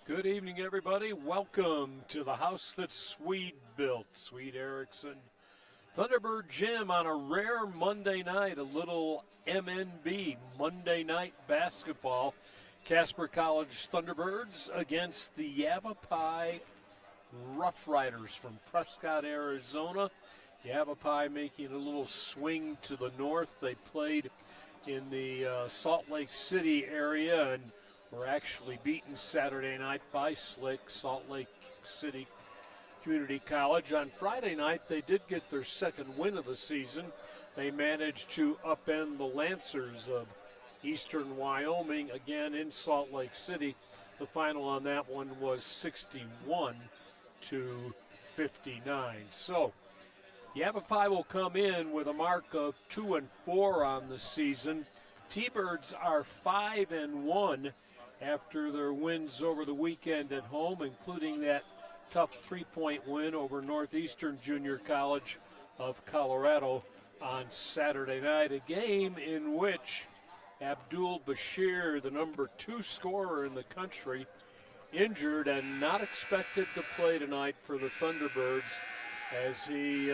Good evening, everybody. Welcome to the house that Swede built. Swede Erickson Thunderbird Gym on a rare Monday night, a little MNB Monday night basketball. Casper College Thunderbirds against the Yavapai Rough Riders from Prescott, Arizona. Yavapai making a little swing to the north. They played in the Salt Lake City area and were actually beaten Saturday night by Slick, Salt Lake City Community College. On Friday night, they did get their second win of the season. They managed to upend the Lancers of Eastern Wyoming, again in Salt Lake City. The final on that one was 61-59. So Yavapai will come in with a mark of 2-4 on the season. T-Birds are 5-1 after their wins over the weekend at home, including that tough 3-point win over Northeastern Junior College of Colorado on Saturday night, a game in which Abdul Bashir, the number 2 scorer in the country, injured and not expected to play tonight for the Thunderbirds as he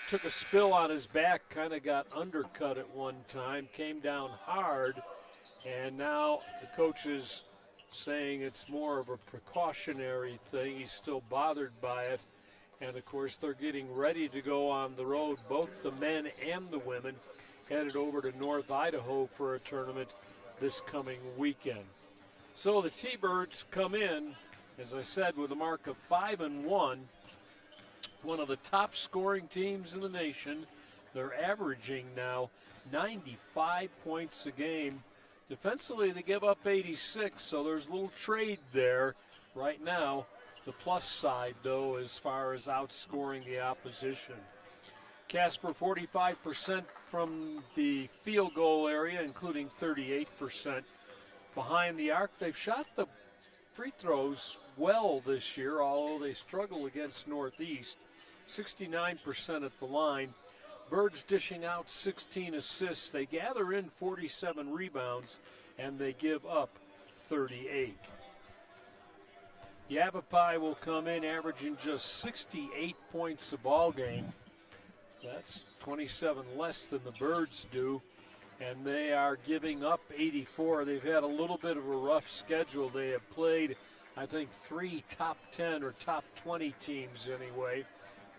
took a spill on his back, kind of got undercut at one time, came down hard, and now the coach is saying it's more of a precautionary thing. He's still bothered by it. And, of course, they're getting ready to go on the road, both the men and the women, headed over to North Idaho for a tournament this coming weekend. So the T-Birds come in, as I said, with a mark of 5-1, one of the top scoring teams in the nation. They're averaging now 95 points a game. Defensively, they give up 86, so there's a little trade there right now. The plus side, though, as far as outscoring the opposition. Casper, 45% from the field goal area, including 38% behind the arc. They've shot the free throws well this year, although they struggle against Northeast. 69% at the line. Birds dishing out 16 assists. They gather in 47 rebounds, and they give up 38. Yavapai will come in averaging just 68 points a ball game. That's 27 less than the Birds do, and they are giving up 84. They've had a little bit of a rough schedule. They have played, I think, 3 top 10 or top 20 teams anyway.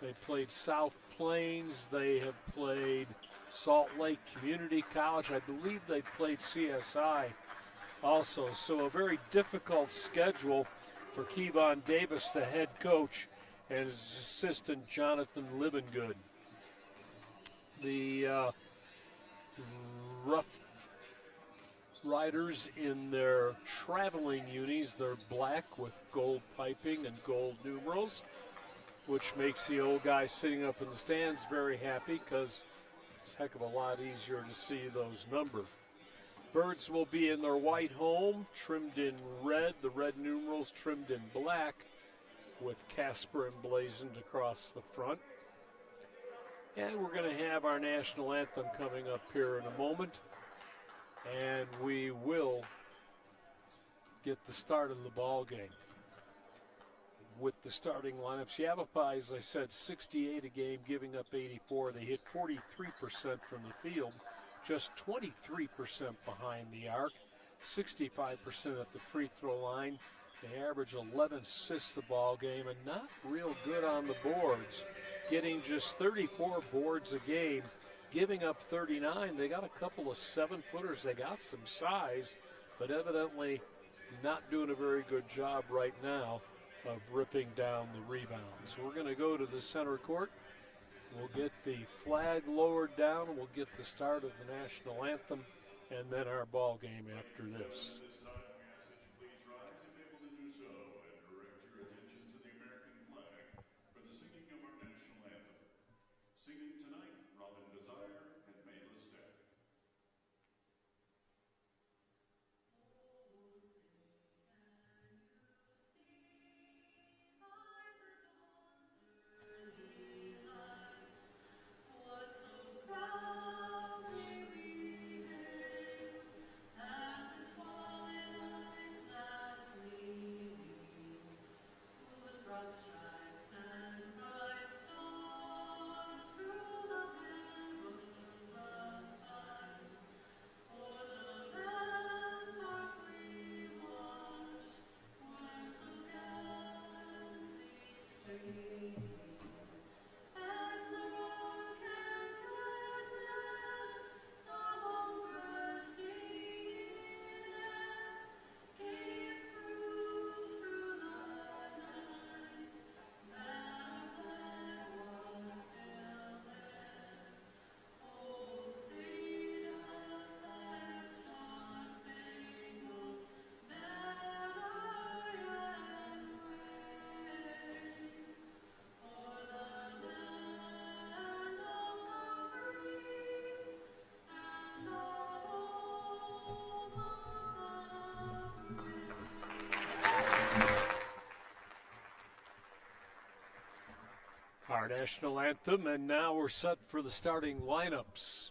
They played South Plains. They have played Salt Lake Community College. I believe they played CSI also. So a very difficult schedule for Kevon Davis, the head coach, and his assistant, Jonathan Livengood. The Rough Riders in their traveling unis, they're black with gold piping and gold numerals, which makes the old guy sitting up in the stands very happy because it's a heck of a lot easier to see those numbers. Birds will be in their white home, trimmed in red, the red numerals trimmed in black with Casper emblazoned across the front. And we're going to have our national anthem coming up here in a moment, and we will get the start of the ball game with the starting lineups. Yavapai, as I said, 68 a game, giving up 84. They hit 43% from the field, just 23% behind the arc, 65% at the free throw line. They average 11 assists a ball game and not real good on the boards, getting just 34 boards a game, giving up 39. They got a couple of 7-footers. They got some size, but evidently not doing a very good job right now of ripping down the rebound. So we're going to go to the center court. We'll get the flag lowered down, and we'll get the start of the national anthem, and then our ball game after this. national anthem, and now we're set for the starting lineups.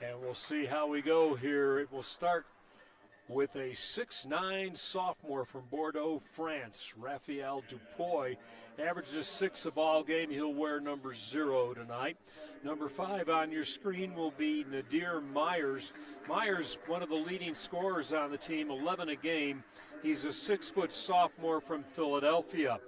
And we'll see how we go here. It will start with a 6'9" sophomore from Bordeaux, France, Raphael Dupuy. Averages 6 a ball game. He'll wear number 0 tonight. Number 5 on your screen will be Nadir Myers. Myers, one of the leading scorers on the team, 11 a game. He's a 6-foot sophomore from Philadelphia.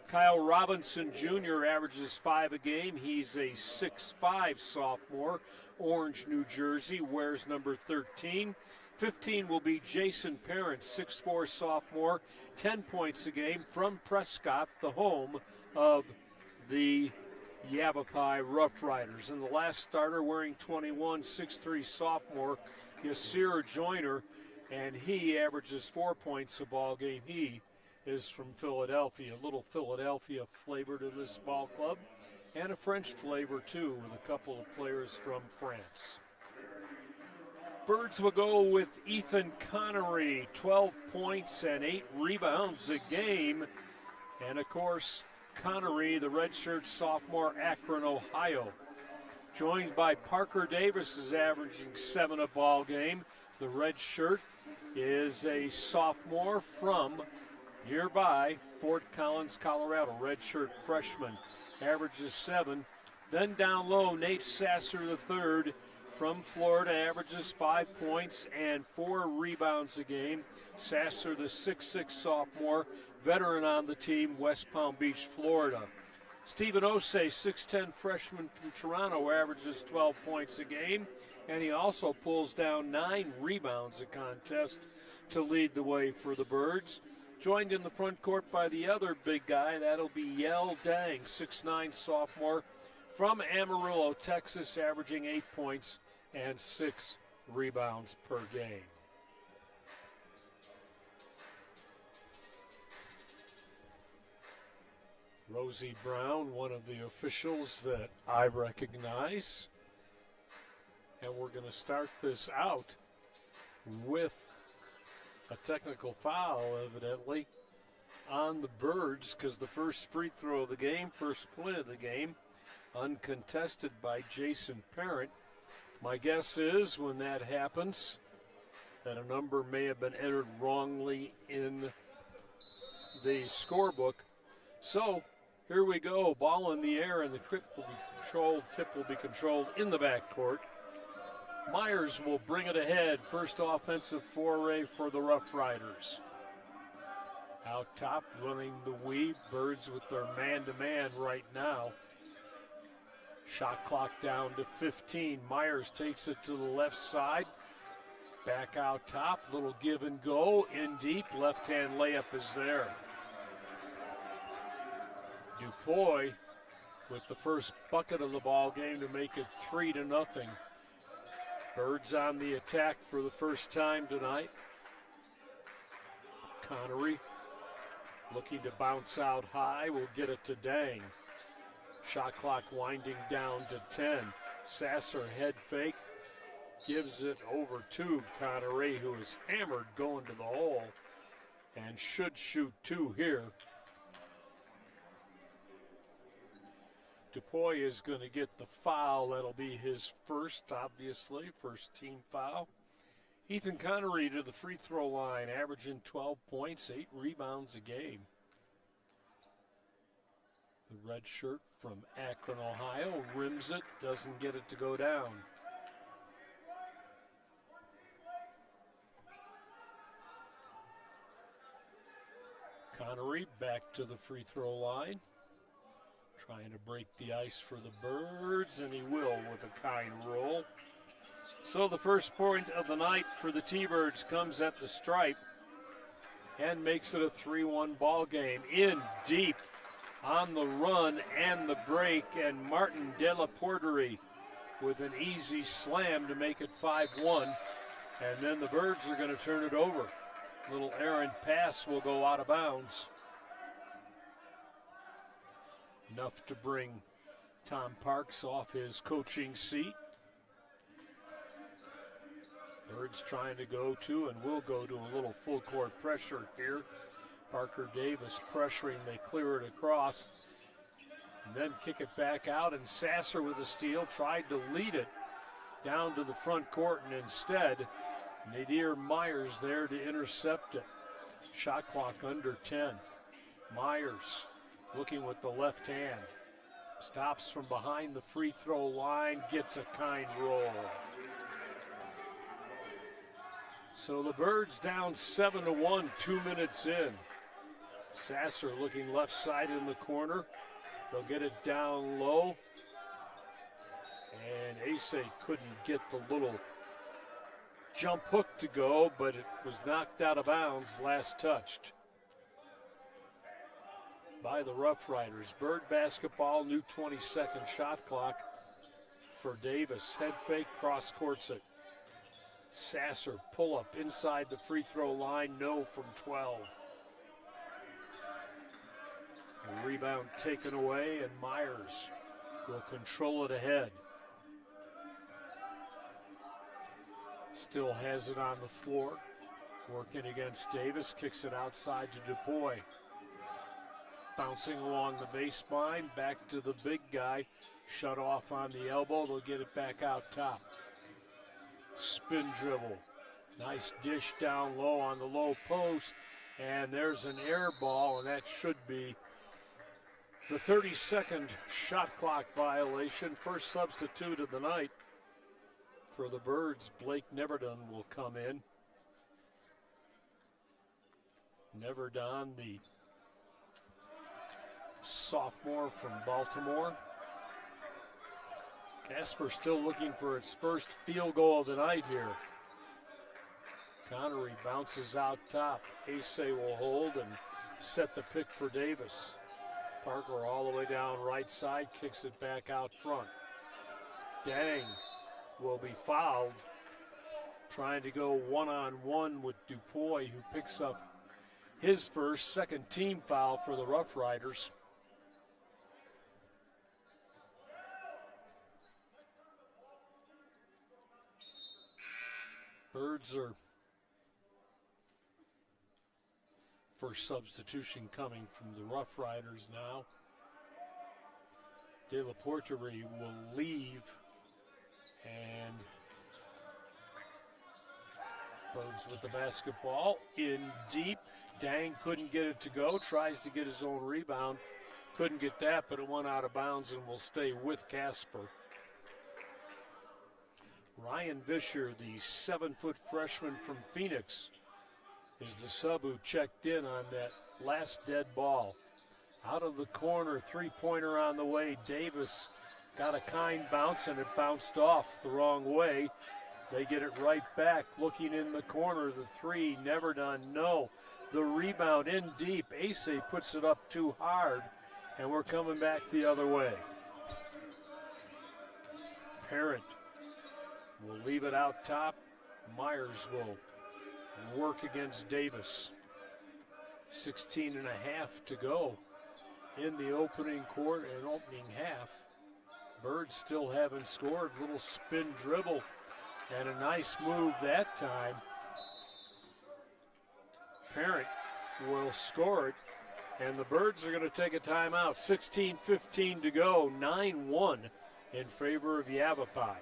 Kyle Robinson Jr. averages 5 a game. He's a 6'5" sophomore, Orange, New Jersey, wears number 13. 15 will be Jason Parent, 6'4" sophomore, 10 points a game from Prescott, the home of the Yavapai Rough Riders. And the last starter wearing 21, 6'3" sophomore, Yasir Joyner, and he averages 4 points a ball game. He is from Philadelphia. A little Philadelphia flavor to this ball club, and a French flavor too, with a couple of players from France. Birds will go with Ethan Connery, 12 points and 8 rebounds a game. And of course, Connery, the redshirt sophomore, Akron, Ohio. Joined by Parker Davis, is averaging 7 a ball game. The redshirt is a sophomore from nearby Fort Collins, Colorado, redshirt freshman, averages 7. Then down low, Nate Sasser III from Florida, averages 5 points and 4 rebounds a game. Sasser, the 6'6" sophomore, veteran on the team, West Palm Beach, Florida. Stephen Osei, 6'10" freshman from Toronto, averages 12 points a game, and he also pulls down 9 rebounds a contest to lead the way for the Birds. Joined in the front court by the other big guy, that'll be Yel Dang, 6'9" sophomore from Amarillo, Texas, averaging 8 points and 6 rebounds per game. Rosie Brown, one of the officials that I recognize. And we're going to start this out with a technical foul, evidently, on the Birds, because the first free throw of the game, first point of the game, uncontested by Jason Parent. My guess is when that happens that a number may have been entered wrongly in the scorebook. So here we go, ball in the air, and the tip will be controlled in the backcourt. Myers will bring it ahead. First offensive foray for the Rough Riders. Out top, running the weave. Birds with their man-to-man right now. Shot clock down to 15. Myers takes it to the left side. Back out top, little give and go. In deep, left-hand layup is there. Dupuy with the first bucket of the ball game to make it 3-0. Birds on the attack for the first time tonight. Connery looking to bounce out high, will get it to Dang. Shot clock winding down to 10. Sasser head fake, gives it over to Connery, who is hammered going to the hole and should shoot 2 here. Dupuy is going to get the foul. That'll be his first, obviously, first team foul. Ethan Connery to the free throw line, averaging 12 points, 8 rebounds a game. The red shirt from Akron, Ohio, rims it, doesn't get it to go down. Connery back to the free throw line. Trying to break the ice for the Birds, and he will with a kind roll. So the first point of the night for the T-Birds comes at the stripe and makes it a 3-1 ball game. In deep on the run and the break, and Martin Della Portery with an easy slam to make it 5-1. And then the Birds are going to turn it over. Little errant pass will go out of bounds. Enough to bring Tom Parks off his coaching seat. Birds trying to go to and will go to a little full court pressure here. Parker Davis pressuring, they clear it across. And then kick it back out, and Sasser with a steal tried to lead it down to the front court, and instead Nadir Myers there to intercept it. Shot clock under 10. Myers looking with the left hand. Stops from behind the free throw line, gets a kind roll. So the Birds down 7-1, 2 minutes in. Sasser looking left side in the corner. They'll get it down low. And Ace couldn't get the little jump hook to go, but it was knocked out of bounds last touched by the Rough Riders. Bird basketball, new 20-second shot clock for Davis. Head fake, cross courts it. Sasser pull up inside the free throw line, no from 12. A rebound taken away, and Myers will control it ahead. Still has it on the floor, working against Davis, kicks it outside to DuPois. Bouncing along the baseline, back to the big guy, shut off on the elbow, they'll get it back out top. Spin dribble, nice dish down low on the low post, and there's an air ball, and that should be the 30-second shot clock violation. First substitute of the night for the Birds. Blake Neverdon will come in. Neverdon, the sophomore from Baltimore. Casper still looking for its first field goal of the night here. Connery bounces out top. Ace will hold and set the pick for Davis. Parker all the way down right side, kicks it back out front. Dang will be fouled, trying to go one-on-one with DuPois, who picks up his first, second team foul for the Rough Riders. Birds are first substitution coming from the Rough Riders now. De La Porterie will leave, and Birds with the basketball in deep. Dang couldn't get it to go, tries to get his own rebound. Couldn't get that, but it went out of bounds and will stay with Casper. Ryan Vischer, the 7-foot freshman from Phoenix, is the sub who checked in on that last dead ball. Out of the corner, three-pointer on the way. Davis got a kind bounce, and it bounced off the wrong way. They get it right back, looking in the corner. The three, never done, no. The rebound in deep. Ace puts it up too hard, and we're coming back the other way. Parent will leave it out top. Myers will work against Davis. 16 and a half to go in the opening quarter and opening half. Birds still haven't scored. Little spin dribble and a nice move that time. Parent will score it, and the Birds are going to take a timeout. 16:15 to go, 9-1 in favor of Yavapai.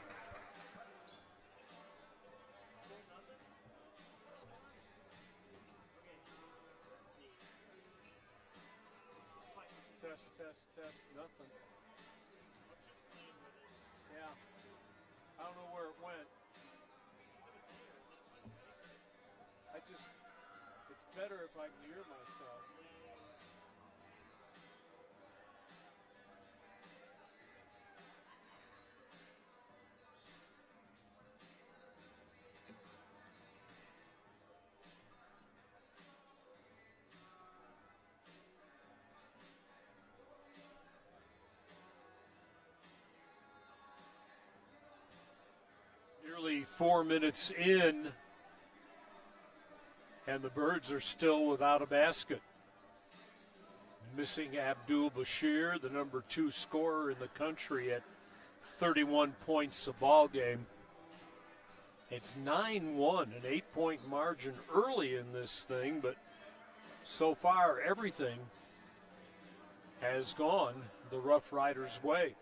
Test, nothing. Yeah, I don't know where it went. It's better if I can hear myself. Nearly 4 minutes in, and the Birds are still without a basket. Missing Abdul Bashir, the number 2 scorer in the country at 31 points a ball game. It's 9-1, an 8-point margin early in this thing, but so far everything has gone the Rough Riders' way.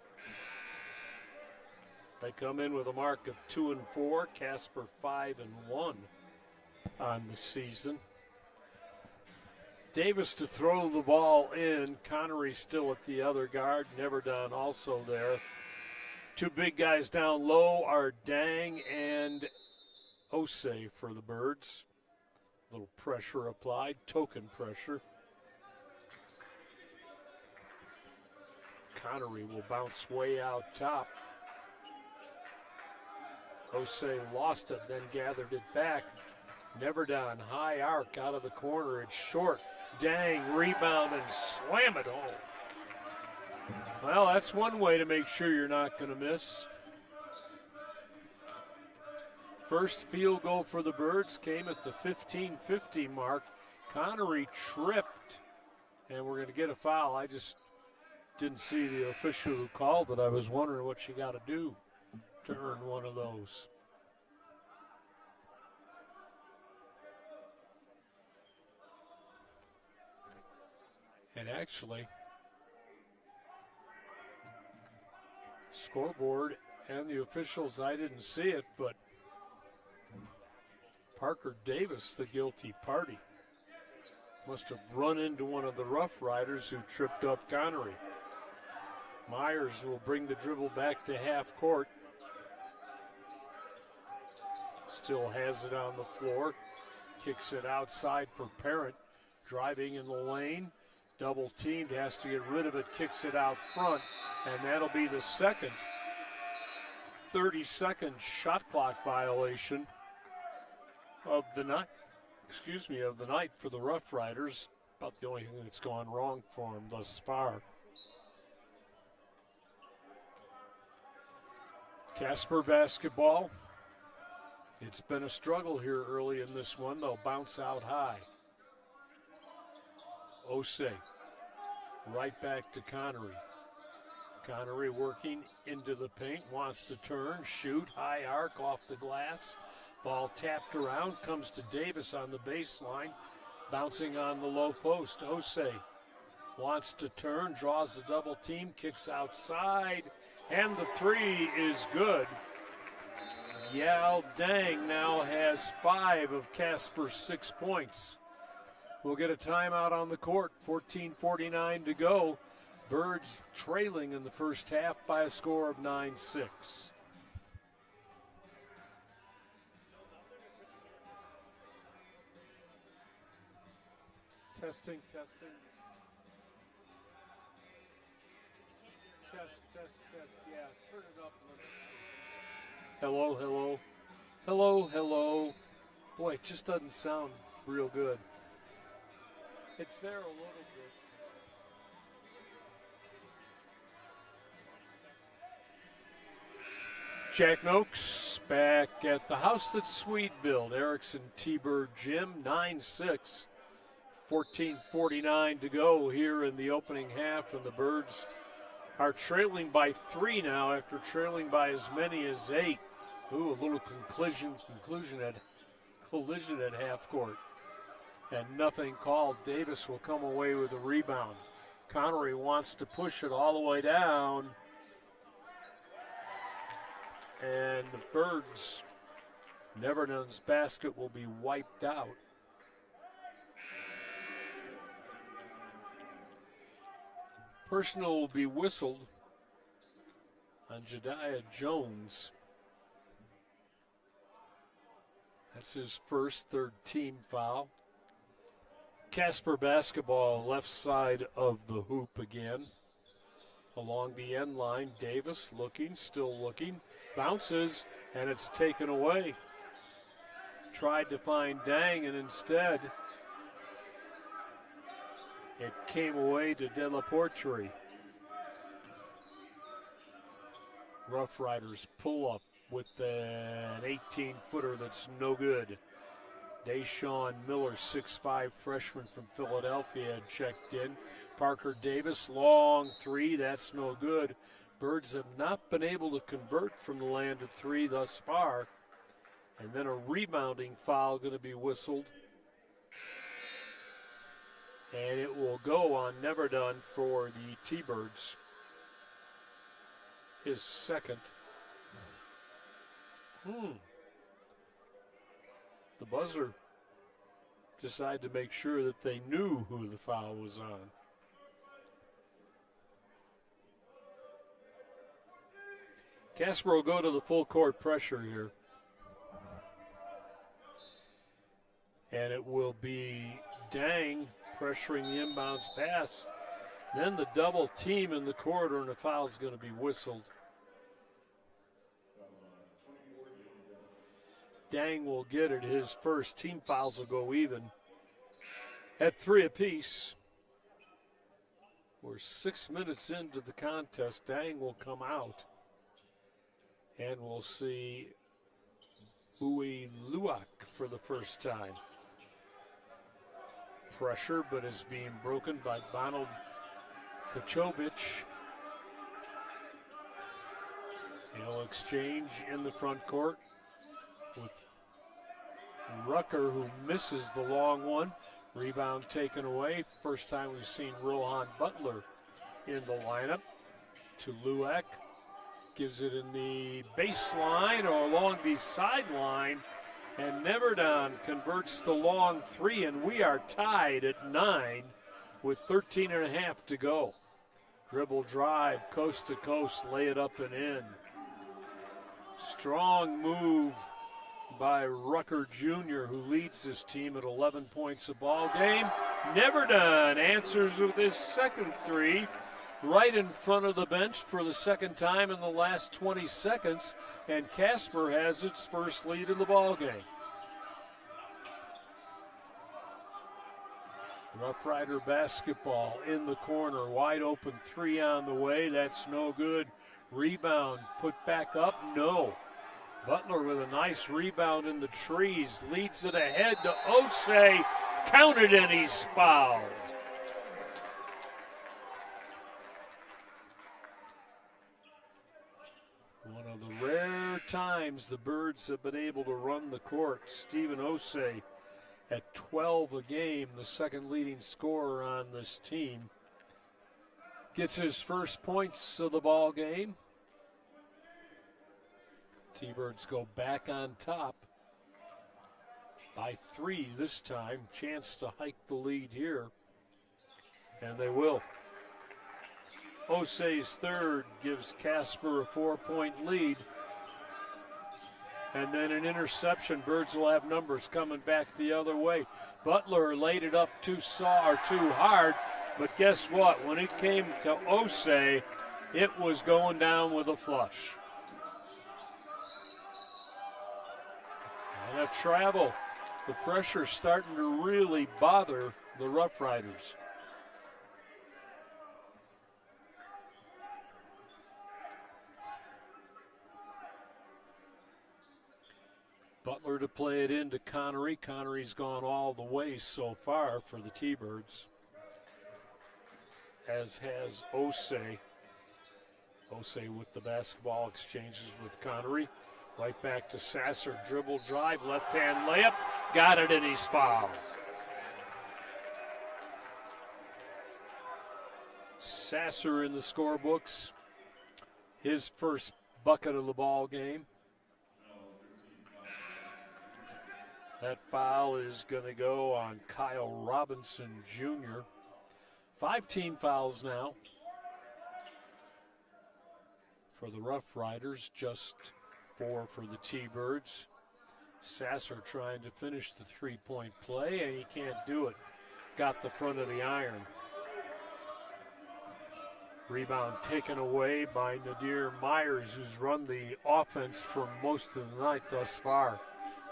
They come in with a mark of 2-4. Casper 5-1 on the season. Davis to throw the ball in. Connery still at the other guard. Never Done also there. Two big guys down low are Dang and Osei for the Birds. A little pressure applied, token pressure. Connery will bounce way out top. Osei lost it, then gathered it back. Never Done, high arc out of the corner. It's short. Dang, rebound and slam it home. Well, that's one way to make sure you're not going to miss. First field goal for the Birds came at the 15:50 mark. Connery tripped, and we're going to get a foul. I just didn't see the official who called it. I was wondering what she got to do to earn one of those. And actually, scoreboard and the officials, I didn't see it, but Parker Davis, the guilty party, must have run into one of the Rough Riders who tripped up Connery. Myers will bring the dribble back to half court. Still has it on the floor. Kicks it outside for Parent. Driving in the lane. Double teamed, has to get rid of it. Kicks it out front. And that'll be the second 30-second shot clock violation of the night. Of the night for the Rough Riders. About the only thing that's gone wrong for them thus far. Casper basketball. It's been a struggle here early in this one. They'll bounce out high. Osei, right back to Connery. Connery working into the paint, wants to turn, shoot, high arc off the glass. Ball tapped around, comes to Davis on the baseline, bouncing on the low post. Osei wants to turn, draws the double team, kicks outside, and the three is good. Yao Dang now has 5 of Casper's 6 points. We'll get a timeout on the court, 14:49 to go. Birds trailing in the first half by a score of 9-6. Testing. Test. Yeah, turn it up a little. Hello. Boy, it just doesn't sound real good. It's there a little bit. Jack Noakes back at the house that Swede built. Erickson T-Bird Gym, 9-6. 14:49 to go here in the opening half, and the Birds are trailing by 3 now after trailing by as many as 8. Ooh, a little collision at half court. And nothing called. Davis will come away with a rebound. Connery wants to push it all the way down. And the Birds, Never Done's basket will be wiped out. Personal will be whistled on Jediah Jones. That's his first third team foul. Casper basketball left side of the hoop again. Along the end line, Davis looking, still looking, bounces, and it's taken away. Tried to find Dang, and instead it came away to De La Porterie. Rough Riders pull up with an 18-footer that's no good. Deshaun Miller, 6'5", freshman from Philadelphia, had checked in. Parker Davis, long three, that's no good. Birds have not been able to convert from the land of three thus far. And then a rebounding foul going to be whistled. And it will go on Never Done for the T-Birds. his second. The buzzer decided to make sure that they knew who the foul was on. Casper will go to the full court pressure here. And it will be Dang pressuring the inbounds pass. Then the double team in the corridor, and the foul's going to be whistled. Dang will get it. His first. Team fouls will go even at 3 apiece. We're 6 minutes into the contest. Dang will come out. And we'll see Uwe Luak for the first time. Pressure, but is being broken by Bonald Kochovic. He'll exchange in the front court with Rucker, who misses the long one. Rebound taken away. First time we've seen Rohan Butler in the lineup. To Luak. Gives it in the baseline or along the sideline. And Neverdon converts the long three, and we are tied at 9 with 13 and a half to go. Dribble drive, coast to coast, lay it up and in. Strong move by Rucker Jr., who leads this team at 11 points a ball game. Neverdon answers with his second three right in front of the bench for the second time in the last 20 seconds, and Casper has its first lead in the ball game. Rough Rider basketball in the corner, wide open three on the way. That's no good. Rebound put back up, no. Butler with a nice rebound in the trees, leads it ahead to Osei, counted and he's fouled. One of the rare times the Birds have been able to run the court. Stephen Osei at 12 a game, the second leading scorer on this team, gets his first points of the ball game. T-Birds go back on top by 3 this time. Chance to hike the lead here, and they will. Osei's third gives Casper a 4-point lead. And then an interception. Birds will have numbers coming back the other way. Butler laid it up too hard, but guess what? When it came to Osei, it was going down with a flush. And a travel. The pressure's starting to really bother the Rough Riders. Butler to play it into Connery. Connery's gone all the way so far for the T-Birds, as has Osei. Osei with the basketball exchanges with Connery. Right back to Sasser. Dribble drive, left-hand layup. Got it, and he's fouled. Sasser in the scorebooks. His first bucket of the ball game. That foul is going to go on Kyle Robinson Jr. 5 team fouls now for the Rough Riders, just 4 for the T-Birds. Sasser trying to finish the three-point play, and he can't do it. Got the front of the iron. Rebound taken away by Nadir Myers, who's run the offense for most of the night thus far.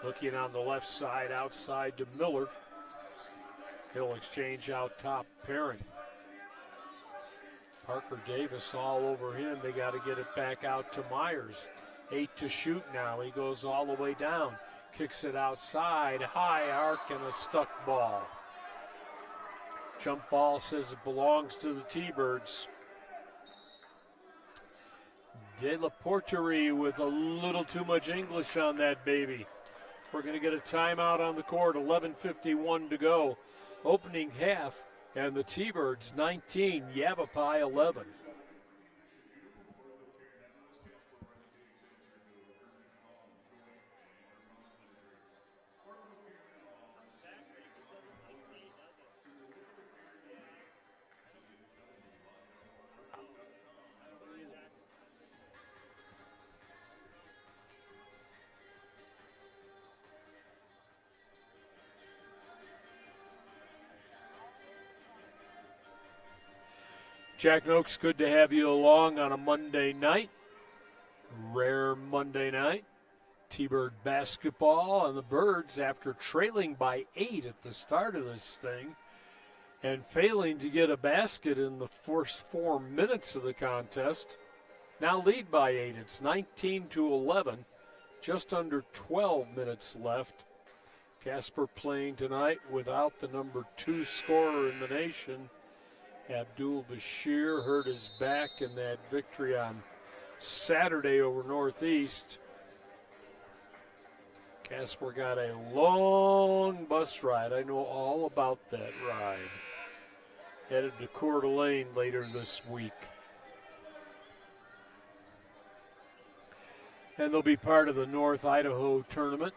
Looking on the left side, outside to Miller. He'll exchange out top, Perrin. Parker Davis all over him. They got to get it back out to Myers. 8 to shoot now. He goes all the way down. Kicks it outside. High arc and a stuck ball. Jump ball says it belongs to the T-Birds. De La Porterie with a little too much English on that baby. We're going to get a timeout on the court, 11:51 to go. Opening half, and the T-Birds 19, Yavapai 11. Jack Noakes, good to have you along on a Monday night. Rare Monday night. T-Bird basketball, and the Birds, after trailing by 8 at the start of this thing and failing to get a basket in the first 4 minutes of the contest, now lead by 8. It's 19-11, just under 12 minutes left. Casper playing tonight without the number 2 scorer in the nation. Abdul Bashir hurt his back in that victory on Saturday over Northeast. Casper got a long bus ride. I know all about that ride. Headed to Coeur d'Alene later this week. And they'll be part of the North Idaho tournament.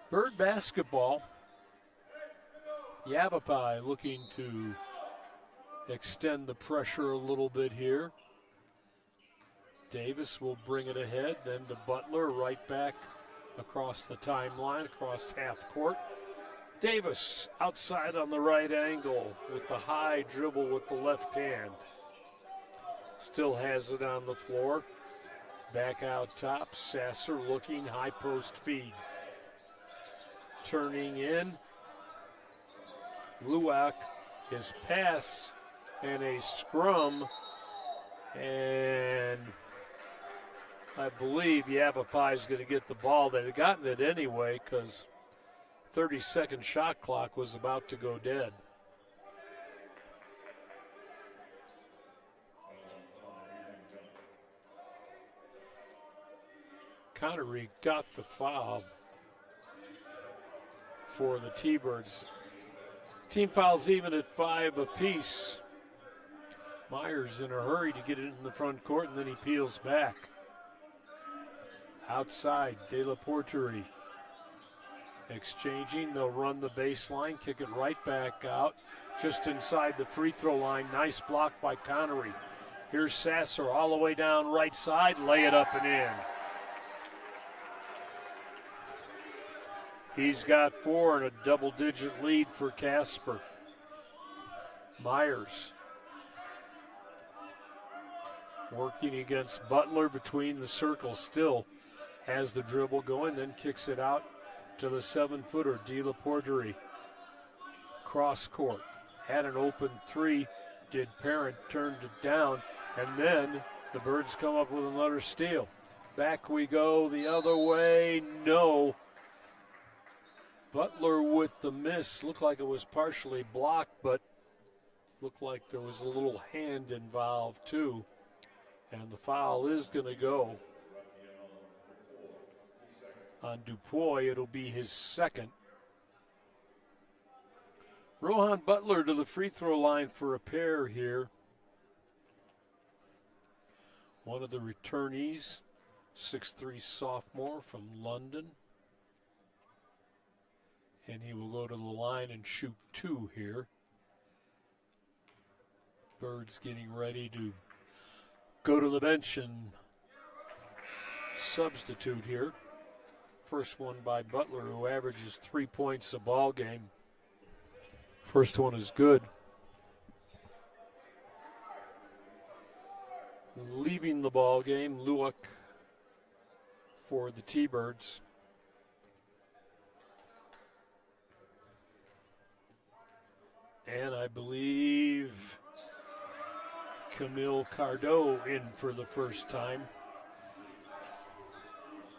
Bird basketball. Yavapai looking to extend the pressure a little bit here. Davis will bring it ahead, then to Butler, right back across the timeline, across half court. Davis outside on the right angle with the high dribble with the left hand. Still has it on the floor. Back out top, Sasser looking, high post feed. Turning in, Luak, his pass and a scrum, and I believe Yavapai is going to get the ball. They'd have gotten it anyway because 30-second shot clock was about to go dead. Connery got the foul for the T-Birds. Team fouls even at 5 apiece. Myers in a hurry to get it in the front court, and then he peels back. Outside, De La Porterie. Exchanging, they'll run the baseline, kick it right back out, just inside the free throw line. Nice block by Connery. Here's Sasser all the way down right side, lay it up and in. He's got 4 and a double-digit lead for Casper. Myers working against Butler between the circles, still has the dribble going, then kicks it out to the 7-footer, De La Porterie. Cross court, had an open 3, did Parent, turned it down, and then the Birds come up with another steal. Back we go the other way, no. Butler with the miss, looked like it was partially blocked, but looked like there was a little hand involved too. And the foul is going to go on Dupuy. It'll be his second. Rohan Butler to the free throw line for a pair here. One of the returnees, 6'3" sophomore from London. And he will go to the line and shoot 2 here. Birds getting ready to go to the bench and substitute here. First one by Butler, who averages 3 points a ball game. First one is good. Leaving the ball game, Luak for the T-Birds. And I believe Camille Cardo in for the first time.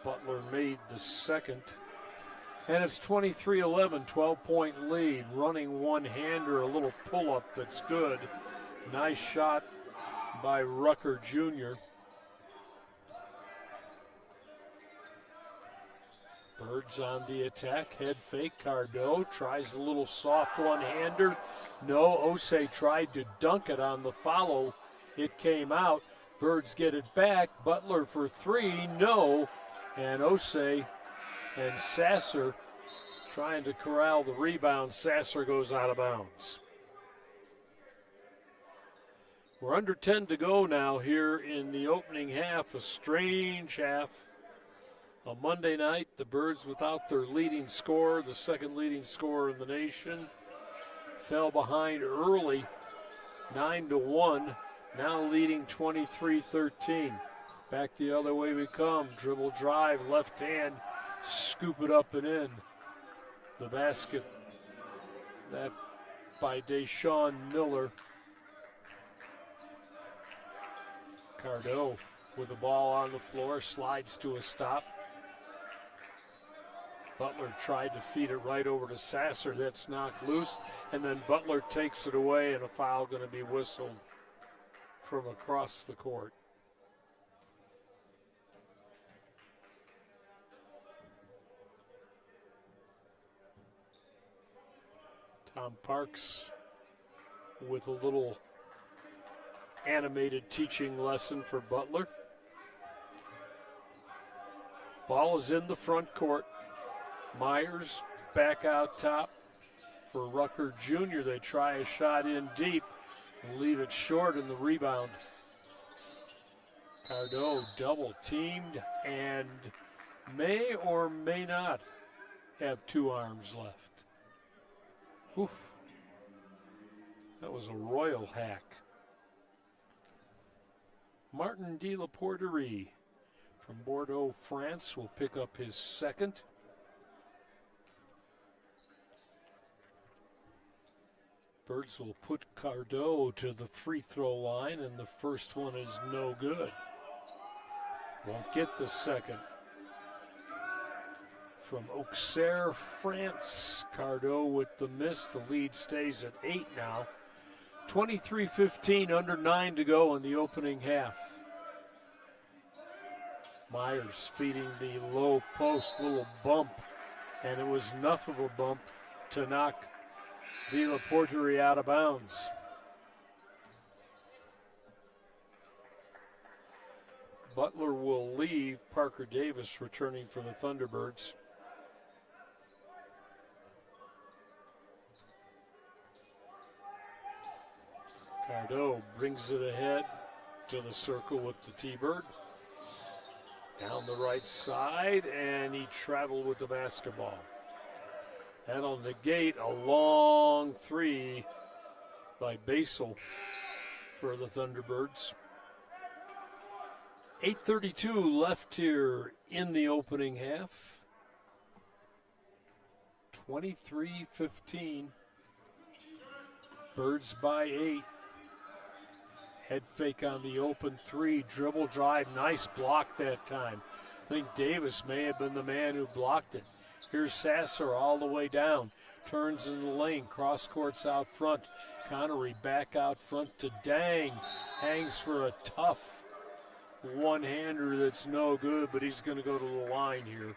Butler made the second. And it's 23-11, 12-point lead. Running one-hander, a little pull-up that's good. Nice shot by Rucker Jr. Birds on the attack, head fake. Cardo tries a little soft one-hander. No, Osei tried to dunk it on the follow. It came out. Birds get it back. Butler for 3, no. And Osei and Sasser trying to corral the rebound. Sasser goes out of bounds. We're under 10 to go now here in the opening half. A strange half. A Monday night, the Birds without their leading scorer, the second leading scorer in the nation, fell behind early 9-1, now leading 23-13. Back the other way we come. Dribble drive, left hand, scoop it up and in. The basket, that by Deshaun Miller. Cardo with the ball on the floor, slides to a stop. Butler tried to feed it right over to Sasser. That's knocked loose. And then Butler takes it away, and a foul going to be whistled from across the court. Tom Parks with a little animated teaching lesson for Butler. Ball is in the front court. Myers back out top for Rucker Jr. They try a shot in deep and leave it short in the rebound. Cardo double teamed and may or may not have 2 arms left. Oof. That was a royal hack. Martin de la Porterie from Bordeaux, France will pick up his second. Birds will put Cardo to the free throw line, and the first one is no good. Won't get the second. From Auxerre, France, Cardo with the miss. The lead stays at 8 now. 23-15, under 9 to go in the opening half. Myers feeding the low post, little bump, and it was enough of a bump to knock de la Porterie out of bounds. Butler will leave. Parker Davis returning for the Thunderbirds. Cardo brings it ahead to the circle with the T-Bird. Down the right side, and he traveled with the basketball. That'll negate a long three by Basel for the Thunderbirds. 8:32 left here in the opening half. 23-15. Birds by 8. Head fake on the open three. Dribble drive. Nice block that time. I think Davis may have been the man who blocked it. Here's Sasser all the way down. Turns in the lane. Cross courts out front. Connery back out front to Dang. Hangs for a tough one-hander that's no good, but he's going to go to the line here.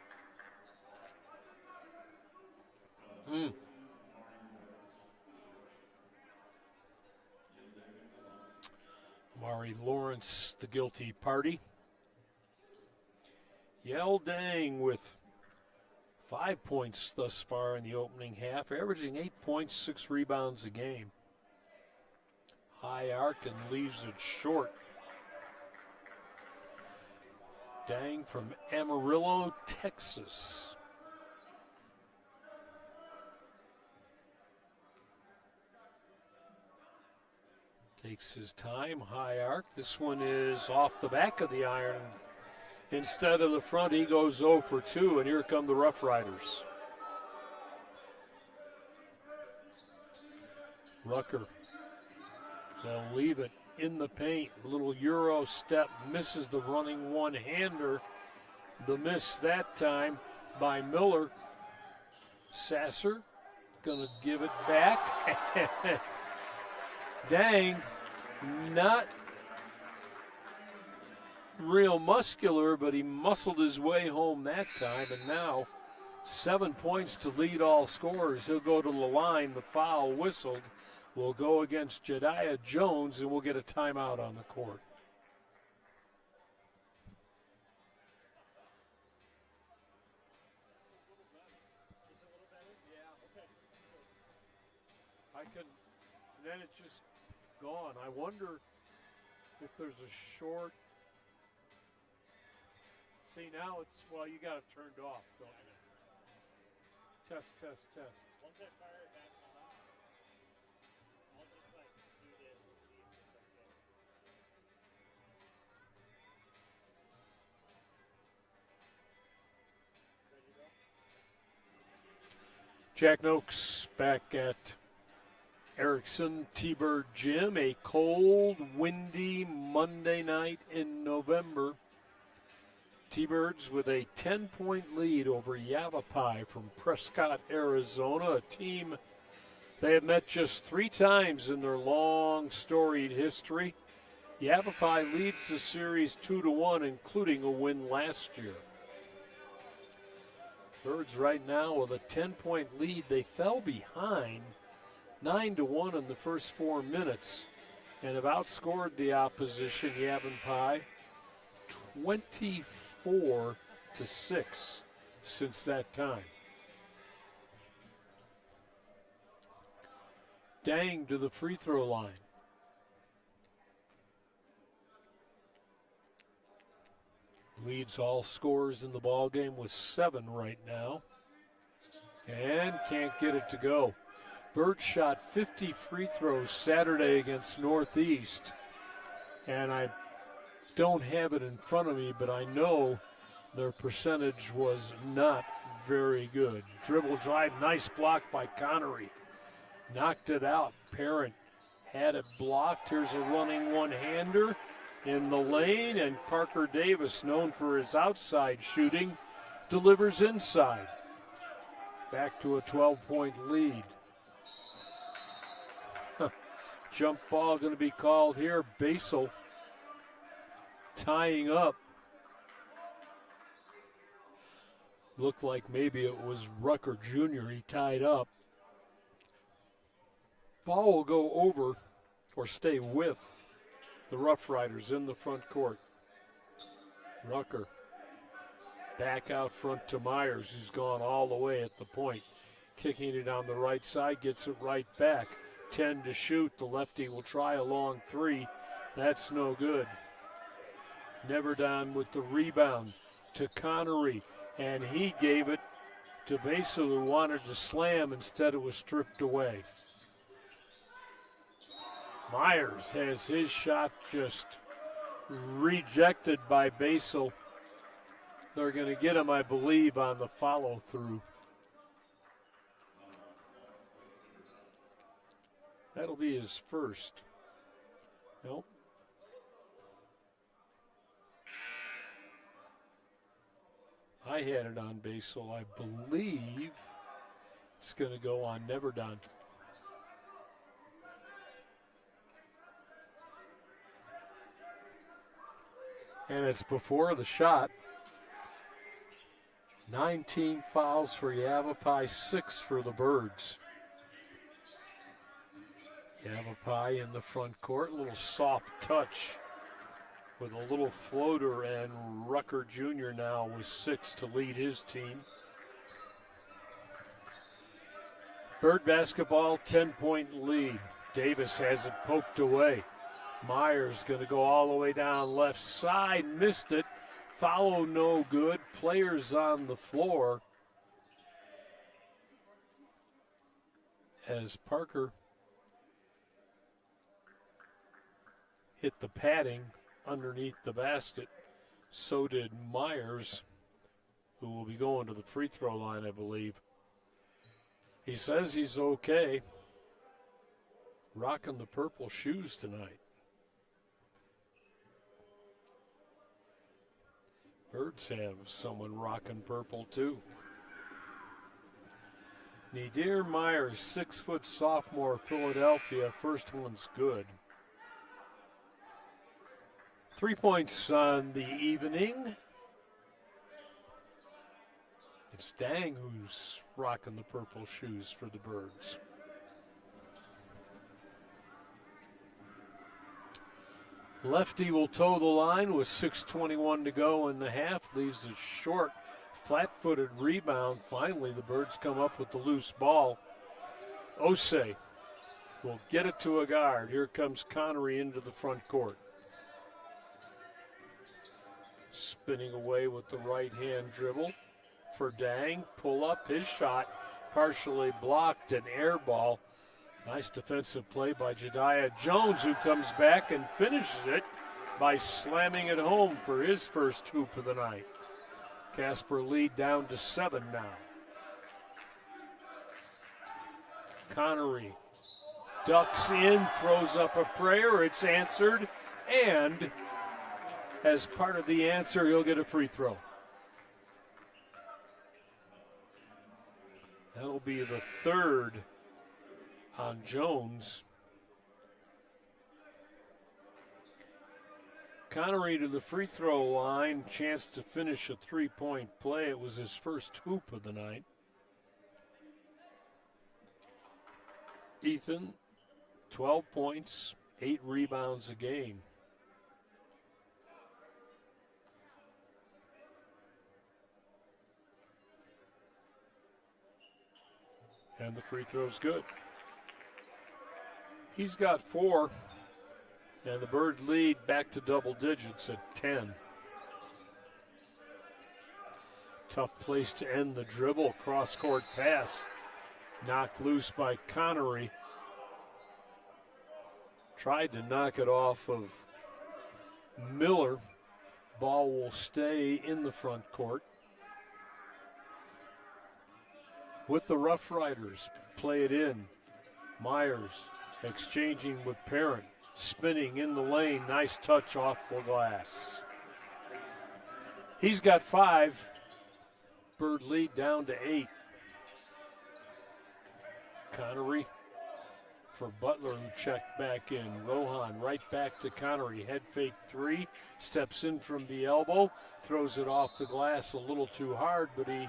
Amari Lawrence, the guilty party. Yell Dang with 5 points thus far in the opening half, averaging 8 points, 6 rebounds a game. High arc and leaves it short. Dang from Amarillo, Texas. Takes his time, high arc. This one is off the back of the iron. Instead of the front, he goes 0 for 2, and here come the Rough Riders. Rucker, they'll leave it in the paint. Little Euro step, misses the running one-hander. The miss that time by Miller. Sasser gonna give it back. Dang, not real muscular, but he muscled his way home that time, and now 7 points to lead all scorers. He'll go to the line. The foul whistled will go against Jediah Jones, and we'll get a timeout on the court. Then it's just gone. I wonder if there's a short. See, now it's, well, you got it turned off, don't you? Test, test, test. Once I fire it back on, I'll just like do this to Jack Noakes back at Erickson T-Bird Gym. A cold, windy Monday night in November. T-Birds with a 10-point lead over Yavapai from Prescott, Arizona, a team they have met just 3 times in their long, storied history. Yavapai leads the series 2-1, including a win last year. Birds right now with a 10-point lead. They fell behind 9-1 in the first 4 minutes and have outscored the opposition, Yavapai, 24-6 since that time. Dang to the free throw line. Leads all scorers in the ball game with 7 right now. And can't get it to go. Bird shot 50 free throws Saturday against Northeast. And I don't have it in front of me, but I know their percentage was not very good. Dribble drive, nice block by Connery. Knocked it out. Parent had it blocked. Here's a running one-hander in the lane, and Parker Davis, known for his outside shooting, delivers inside. Back to a 12-point lead. Jump ball going to be called here. Basel tying up. Looked like maybe it was Rucker Jr. He tied up. Ball will go over or stay with the Rough Riders in the front court. Rucker back out front to Myers, who's gone all the way at the point. Kicking it on the right side, gets it right back. 10 to shoot. The lefty will try a long 3. That's no good. Neverdon with the rebound to Connery, and he gave it to Basel, who wanted to slam. Instead, it was stripped away. Myers has his shot just rejected by Basel. They're going to get him, I believe, on the follow-through. That'll be his first. Nope. I had it on Basel. I believe it's going to go on Neverdon. And it's before the shot. 19 fouls for Yavapai, 6 for the Birds. Yavapai in the front court, a little soft touch with a little floater, and Rucker Jr. now with 6 to lead his team. Bird basketball, 10-point lead. Davis has it poked away. Myers going to go all the way down left side, missed it. Follow no good. Players on the floor as Parker hit the padding underneath the basket. So did Myers, who will be going to the free throw line, I believe. He says he's okay. Rocking the purple shoes tonight. Birds have someone rocking purple too. Nadir Myers, 6-foot sophomore, Philadelphia. First one's good. 3 points on the evening. It's Dang who's rocking the purple shoes for the Birds. Lefty will toe the line with 6:21 to go in the half. Leaves a short, flat-footed rebound. Finally, the Birds come up with the loose ball. Osei will get it to a guard. Here comes Connery into the front court. Spinning away with the right-hand dribble for Dang. Pull up his shot, partially blocked, an air ball. Nice defensive play by Jediah Jones, who comes back and finishes it by slamming it home for his first hoop of the night. Casper lead down to 7 now. Connery ducks in, throws up a prayer. It's answered, and as part of the answer, he'll get a free throw. That'll be the third on Jones. Connery to the free throw line, chance to finish a three-point play. It was his first hoop of the night. Ethan, 12 points, 8 rebounds a game. And the free throw's good. He's got 4, and the Bird lead back to double digits at 10. Tough place to end the dribble. Cross-court pass knocked loose by Connery. Tried to knock it off of Miller. Ball will stay in the front court. With the Rough Riders, play it in. Myers exchanging with Parent, spinning in the lane. Nice touch off the glass. He's got 5. Bird lead down to 8. Connery for Butler, who checked back in. Rohan right back to Connery. Head fake 3, steps in from the elbow, throws it off the glass a little too hard, but he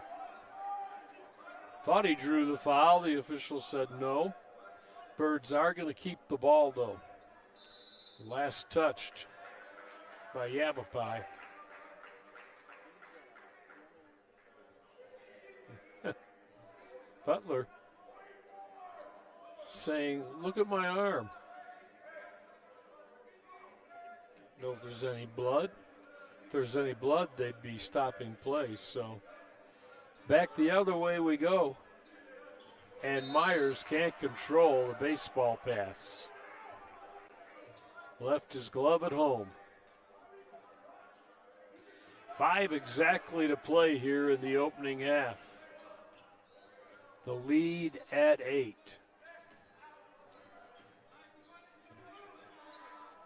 thought he drew the foul. The official said no. Birds are going to keep the ball, though. Last touched by Yavapai. Butler saying, look at my arm. Know if there's any blood. If there's any blood, they'd be stopping play. So back the other way we go. And Myers can't control the baseball pass. Left his glove at home. 5 exactly to play here in the opening half. The lead at 8.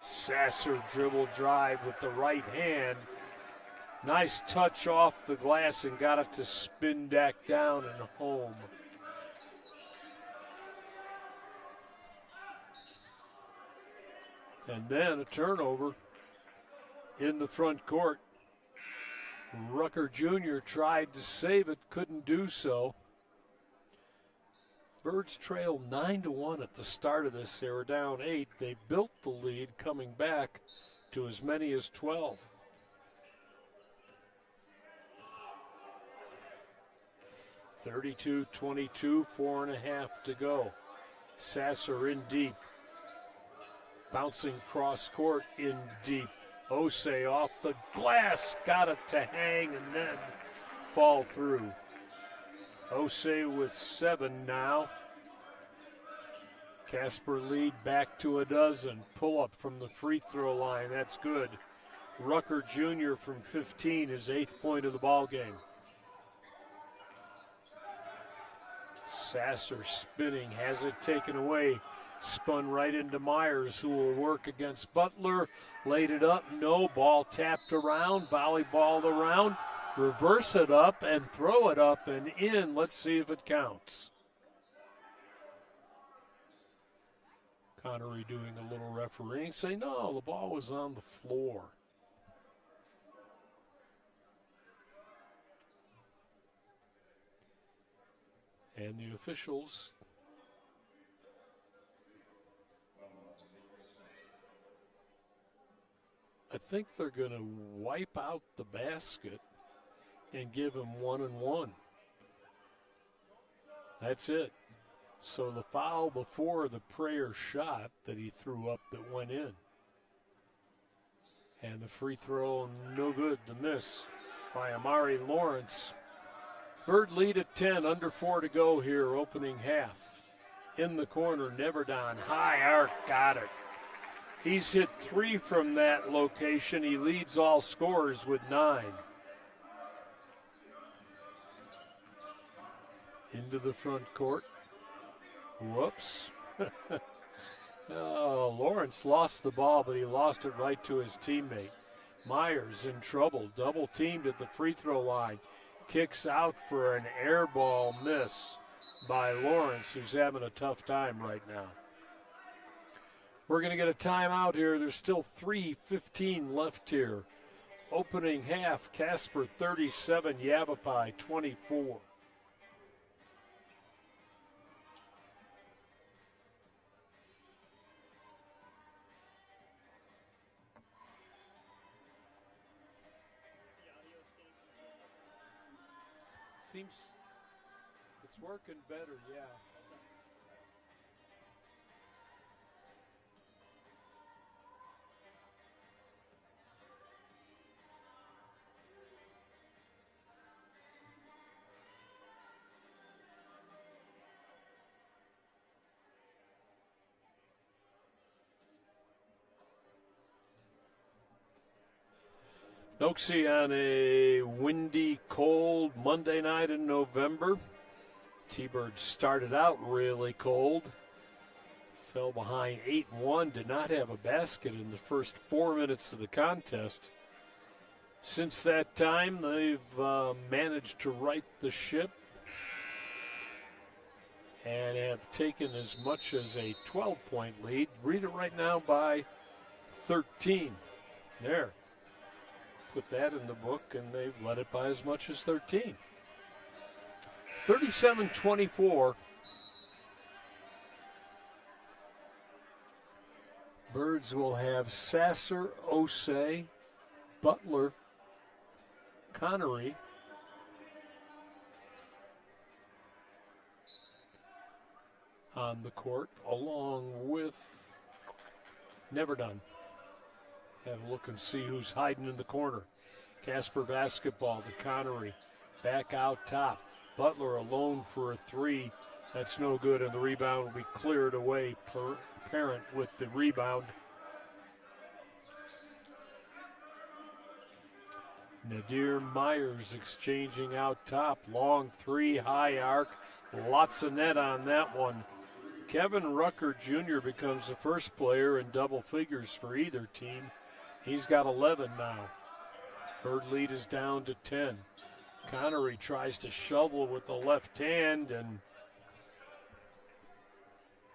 Sasser dribble drive with the right hand. Nice touch off the glass and got it to spin back down and home. And then a turnover in the front court. Rucker Jr. tried to save it, couldn't do so. Birds trailed 9-1 at the start of this. They were down 8. They built the lead, coming back to as many as 12. (32-22), 4.5 to go. Sasser in deep. Bouncing cross court in deep. Osei off the glass, got it to hang and then fall through. Osei with 7 now. Casper lead back to a dozen. Pull up from the free throw line, that's good. Rucker Jr. from 15, his 8th point of the ball game. Sasser spinning, has it taken away. Spun right into Myers, who will work against Butler. Laid it up, no. Ball tapped around, volleyballed around. Reverse it up and throw it up and in. Let's see if it counts. Connery doing a little refereeing. Say, no, the ball was on the floor. And the officials I think they're going to wipe out the basket and give him 1-and-1. That's it. So the foul before the prayer shot that he threw up that went in. And the free throw, no good. The miss by Amari Lawrence. Bird lead at 10, under 4 to go here, opening half. In the corner, Neverdon, high arc, got it. He's hit 3 from that location. He leads all scorers with 9. Into the front court. Whoops. Oh, Lawrence lost the ball, but he lost it right to his teammate. Myers in trouble, double teamed at the free throw line. Kicks out for an air ball miss by Lawrence, who's having a tough time right now. We're going to get a timeout here. There's still 3:15 left here. Opening half, Casper 37, Yavapai 24. Seems it's working better, yeah. Noxie on a windy, cold Monday night in November. T-Birds started out really cold. Fell behind 8-1, did not have a basket in the first 4 minutes of the contest. Since that time, they've managed to right the ship and have taken as much as a 12-point lead. Read it right now by 13. There. Put that in the book, and they've led it by as much as 13. 37-24. Birds will have Sasser, Osei, Butler, Connery, on the court, along with Never Done. Have a look and see who's hiding in the corner. Casper basketball to Connery. Back out top. Butler alone for a three. That's no good, and the rebound will be cleared away. Parent with the rebound. Nadir Myers exchanging out top. Long three, high arc. Lots of net on that one. Kevin Rucker Jr. becomes the first player in double figures for either team. He's got 11 now. Bird lead is down to 10. Connery tries to shovel with the left hand and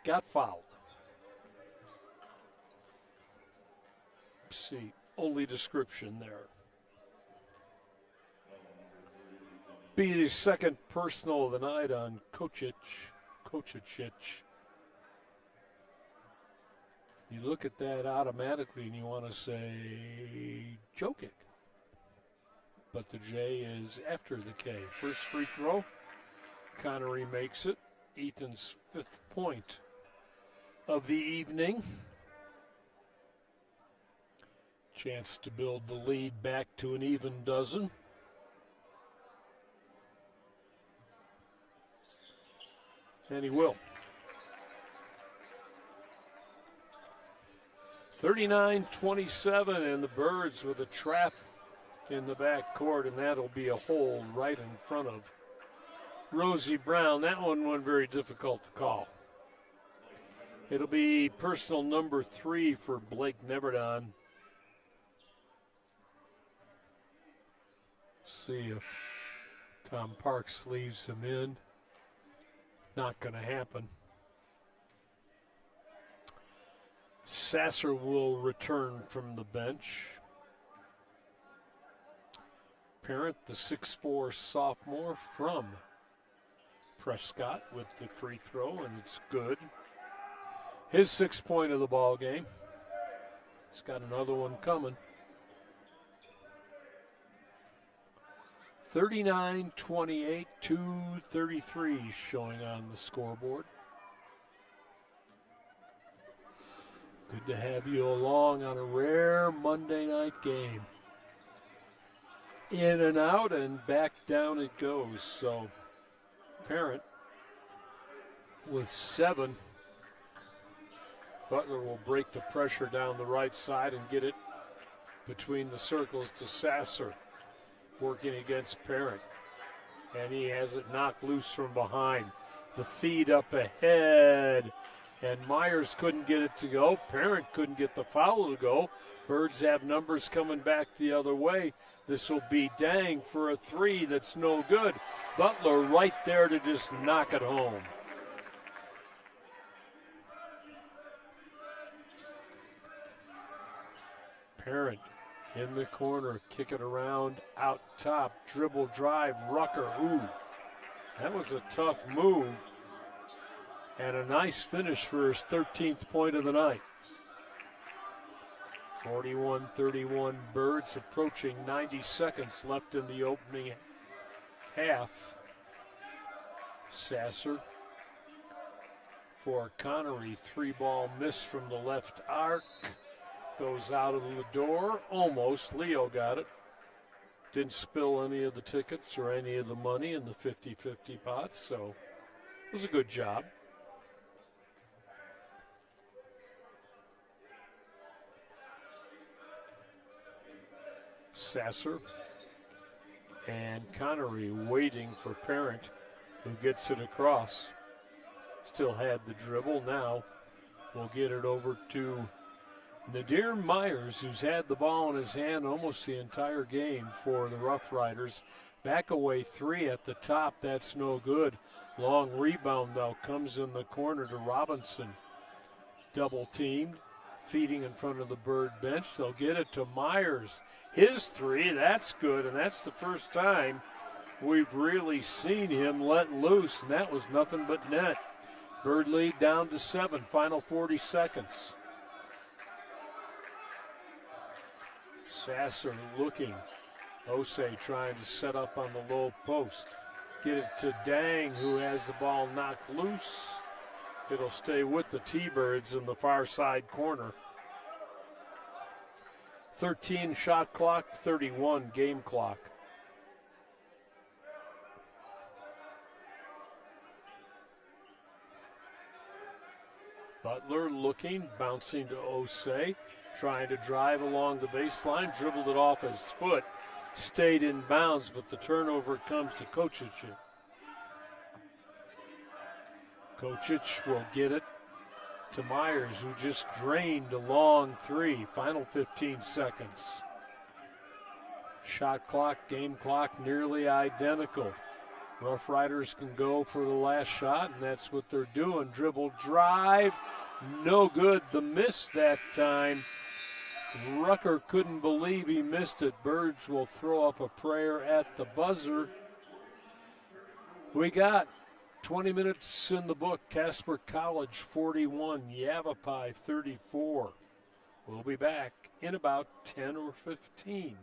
got fouled. See, only description there. Be the second personal of the night on Kocic. You look at that automatically and you want to say Jokic. But the J is after the K. First free throw, Connery makes it. Ethan's 5th point of the evening. Chance to build the lead back to an even dozen. And he will. 39-27, and the Birds with a trap in the backcourt, and that'll be a hold right in front of Rosie Brown. That one wasn't very difficult to call. It'll be personal number 3 for Blake Neverdon. See if Tom Parks leaves him in. Not going to happen. Sasser will return from the bench. Parent, the 6'4" sophomore from Prescott with the free throw, and it's good. His 6th point of the ball game. He's got another one coming. 39-28, 2:33 showing on the scoreboard. Good to have you along on a rare Monday night game. In and out and back down it goes. So Parent with 7. Butler will break the pressure down the right side and get it between the circles to Sasser, working against Parent. And he has it knocked loose from behind. The feed up ahead, and Myers couldn't get it to go. Parent couldn't get the foul to go. Birds have numbers coming back the other way. This will be Dang for a three that's no good. Butler right there to just knock it home. Parent in the corner, kick it around, out top, dribble drive, Rucker. Ooh, that was a tough move. And a nice finish for his 13th point of the night. 41-31 Birds, approaching 90 seconds left in the opening half. Sasser for Connery, 3-ball miss from the left arc. Goes out of the door, almost. Leo got it. Didn't spill any of the tickets or any of the money in the 50-50 pots, so it was a good job. Sasser and Connery waiting for Parent, who gets it across. Still had the dribble. Now we'll get it over to Nadir Myers, who's had the ball in his hand almost the entire game for the Rough Riders. Back away three at the top, that's no good. Long rebound, though, comes in the corner to Robinson. Double teamed, feeding in front of the Bird bench. They'll get it to Myers. His three, that's good, and that's the first time we've really seen him let loose, and that was nothing but net. Bird lead down to 7, final 40 seconds. Sasser looking. Osei trying to set up on the low post. Get it to Dang, who has the ball knocked loose. It'll stay with the T-Birds in the far side corner. 13 shot clock, 31 game clock. Butler looking, bouncing to Osei. Trying to drive along the baseline, dribbled it off his foot, stayed in bounds, but the turnover comes to Kocic. Kocic will get it to Myers, who just drained a long three. Final 15 seconds. Shot clock, game clock nearly identical. Rough Riders can go for the last shot, and that's what they're doing. Dribble drive, no good. The miss that time. Rucker couldn't believe he missed it. Birds will throw up a prayer at the buzzer. We got 20 minutes in the book. Casper College 41, Yavapai 34. We'll be back in about 10 or 15.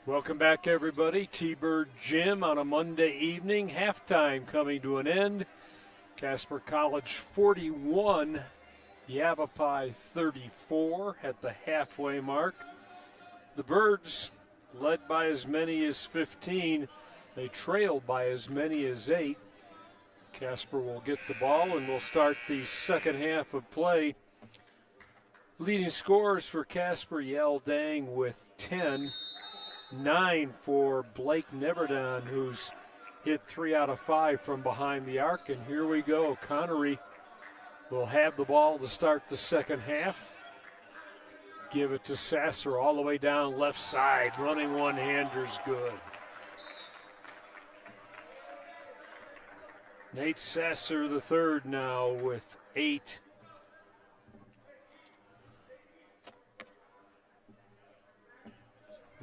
Welcome back, everybody. T-Bird Gym on a Monday evening. Halftime coming to an end. Casper College 41, Yavapai 34 at the halfway mark. The Birds led by as many as 15. They trailed by as many as 8. Casper will get the ball and will start the second half of play. Leading scorers for Casper, Yell Dang with 10. 9 for Blake Neverdon, who's hit 3 out of 5 from behind the arc. And here we go. Connery will have the ball to start the second half. Give it to Sasser all the way down left side. Running one-hander's good. Nate Sasser the third now with 8.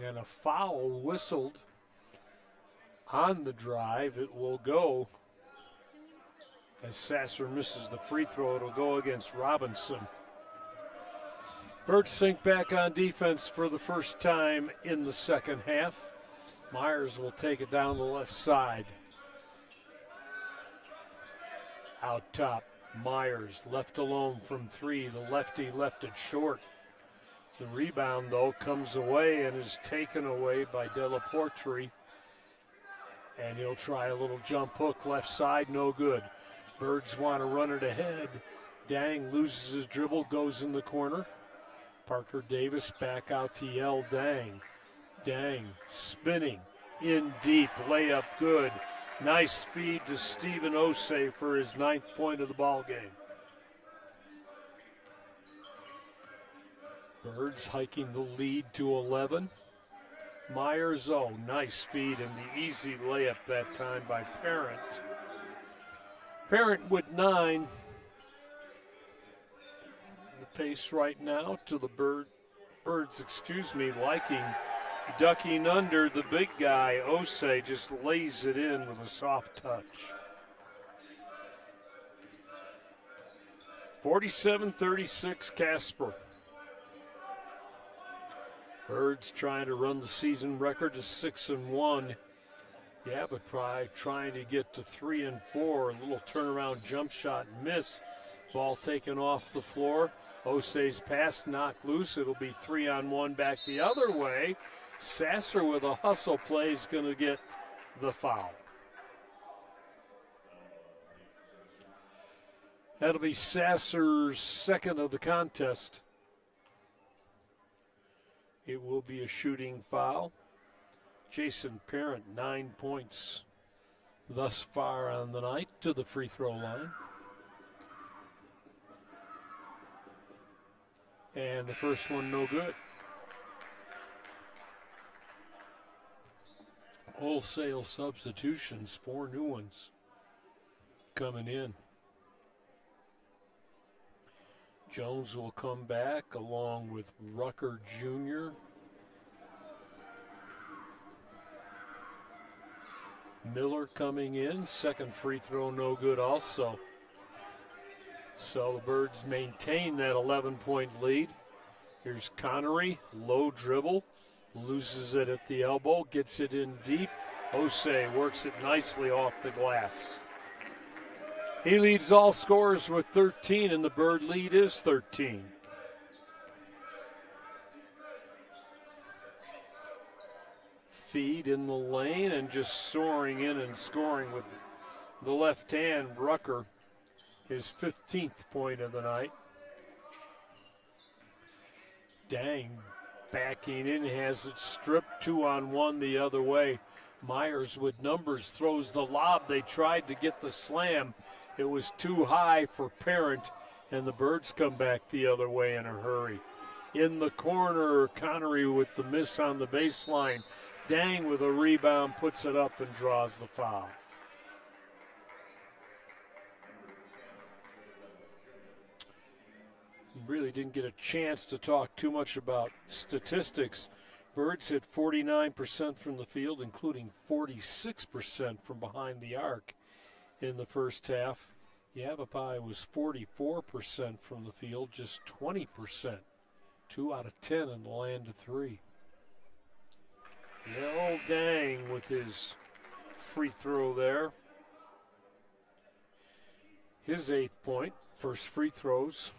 And a foul whistled on the drive. It will go as Sasser misses the free throw. It'll go against Robinson. Birds sink back on defense for the first time in the second half. Myers will take it down the left side. Out top, Myers left alone from 3. The lefty left it short. The rebound, though, comes away and is taken away by Della Portri. And he'll try a little jump hook left side, no good. Birds want to run it ahead. Dang loses his dribble, goes in the corner. Parker Davis back out to Yell Dang. Dang spinning in deep, layup good. Nice feed to Stephen Osei for his 9th point of the ball game. Birds hiking the lead to 11. Myers, nice feed and the easy layup that time by Parent. Parent with 9. The pace right now to the Birds, liking ducking under the big guy. Osei just lays it in with a soft touch. 47-36 Casper. Birds trying to run the season record to 6-1. Yavapai trying to get to 3-4. A little turnaround jump shot miss. Ball taken off the floor. Osei's pass knocked loose. It'll be 3-on-1 back the other way. Sasser with a hustle play is going to get the foul. That'll be Sasser's second of the contest. It will be a shooting foul. Jason Parent, 9 points thus far on the night to the free throw line. And the first one no good. Wholesale substitutions, 4 new ones coming in. Jones will come back along with Rucker Jr. Miller coming in, second free throw no good also. So the Birds maintain that 11-point lead. Here's Connery, low dribble, loses it at the elbow, gets it in deep. Osei works it nicely off the glass. He leads all scorers with 13, and the Bird lead is 13. Feed in the lane and just soaring in and scoring with the left hand. Rucker, his 15th point of the night. Dang, backing in, has it stripped, 2-on-1 the other way. Myers with numbers throws the lob. They tried to get the slam. It was too high for Parent, and the Birds come back the other way in a hurry. In the corner, Connery with the miss on the baseline. Dang with a rebound, puts it up and draws the foul. Really didn't get a chance to talk too much about statistics. Birds hit 49% from the field, including 46% from behind the arc in the first half. Yavapai was 44% from the field, just 20%. 2 out of 10 in the land of 3. No Dang with his free throw there. His 8th point, first free throws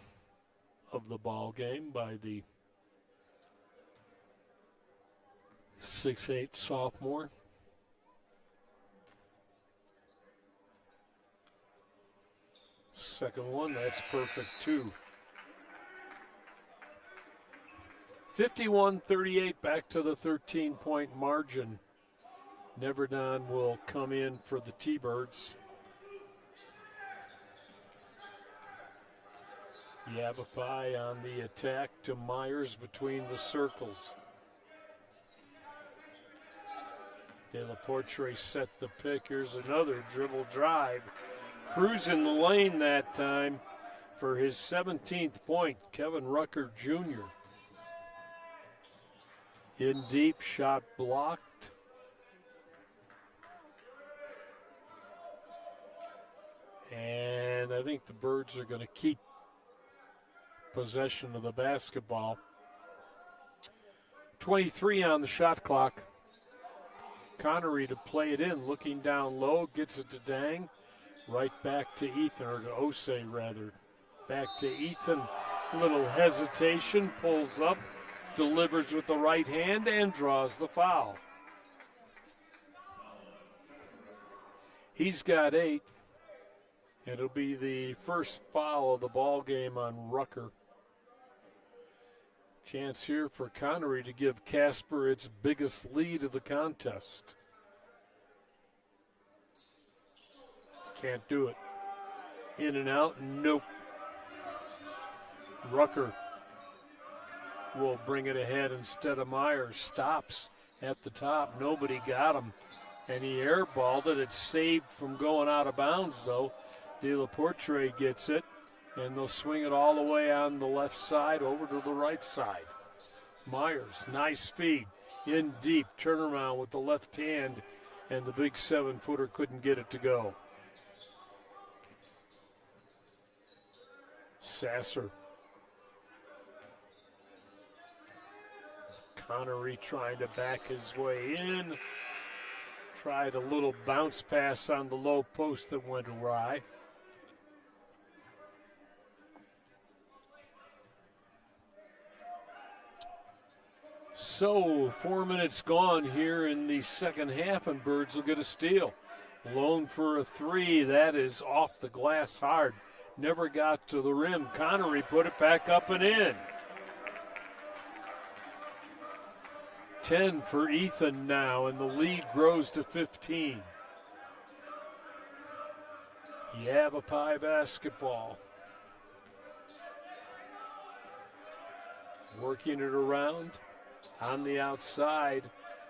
of the ball game by the 6'8" sophomore. Second one, that's perfect too. 51-38, back to the 13-point margin. Neverdon will come in for the T-Birds. Yavapai on the attack to Myers between the circles. De La Portre set the pick. Here's another dribble drive. Cruising the lane that time for his 17th point, Kevin Rucker Jr. In deep, shot blocked. And I think the Birds are going to keep possession of the basketball. 23 on the shot clock. Connery to play it in, looking down low, gets it to Dang. Right back to Ethan, or to Osei rather. Back to Ethan, little hesitation, pulls up, delivers with the right hand, and draws the foul. He's got 8. It'll be the first foul of the ball game on Rucker. Chance here for Connery to give Casper its biggest lead of the contest. Can't do it. In and out, nope. Rucker will bring it ahead instead of Myers. Stops at the top, nobody got him. And he airballed it. It's saved from going out of bounds though. De La Portre gets it, and they'll swing it all the way on the left side over to the right side. Myers, nice feed, in deep, turnaround with the left hand, and the big 7-footer couldn't get it to go. Sasser. Connery trying to back his way in. Tried a little bounce pass on the low post that went awry. So 4 minutes gone here in the second half, and Birds will get a steal. Lone for a 3, that is off the glass hard. Never got to the rim. Connery put it back up and in. 10 for Ethan now, and the lead grows to 15. Yavapai basketball. Working it around on the outside.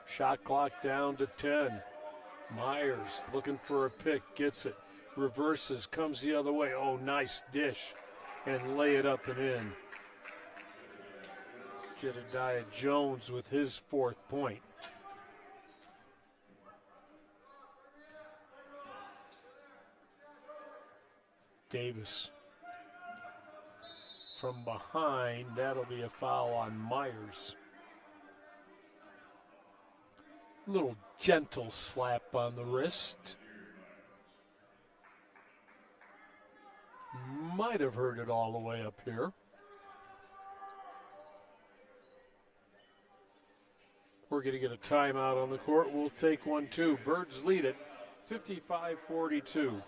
Shot clock down to 10. Myers looking for a pick, gets it. Reverses, comes the other way. Oh, nice dish. And lay it up and in. Jedediah Jones with his 4th point. Davis from behind. That'll be a foul on Myers. Little gentle slap on the wrist. Might have heard it all the way up here. We're going to get a timeout on the court. We'll take one too. Birds lead it 55-42.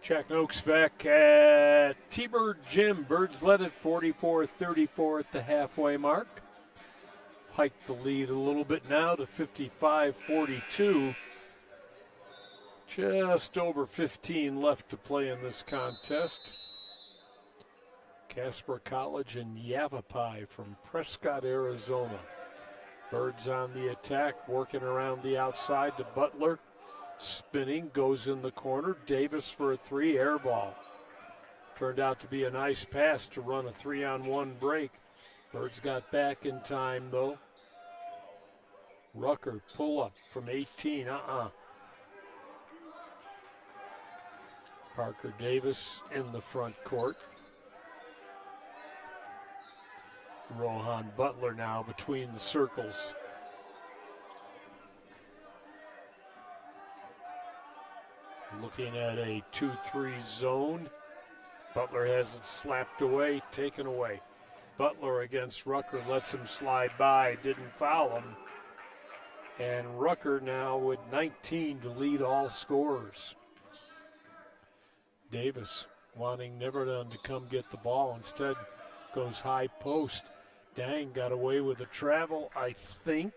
Jack Noakes back at T-Bird Gym. Birds led at 44-34 at the halfway mark. Hiked the lead a little bit now to 55-42. Just over 15 left to play in this contest. Casper College and Yavapai from Prescott, Arizona. Birds on the attack, working around the outside to Butler. Spinning, goes in the corner. Davis for a three, air ball. Turned out to be a nice pass to run a 3-on-1 break. Birds got back in time, though. Rucker, pull up from 18, Parker Davis in the front court. Rohan Butler now between the circles. Looking at a 2-3 zone. Butler has it slapped away, taken away. Butler against Rucker, lets him slide by, didn't foul him. And Rucker now with 19 to lead all scorers. Davis wanting Neverdun to come get the ball. Instead goes high post. Dang got away with the travel, I think.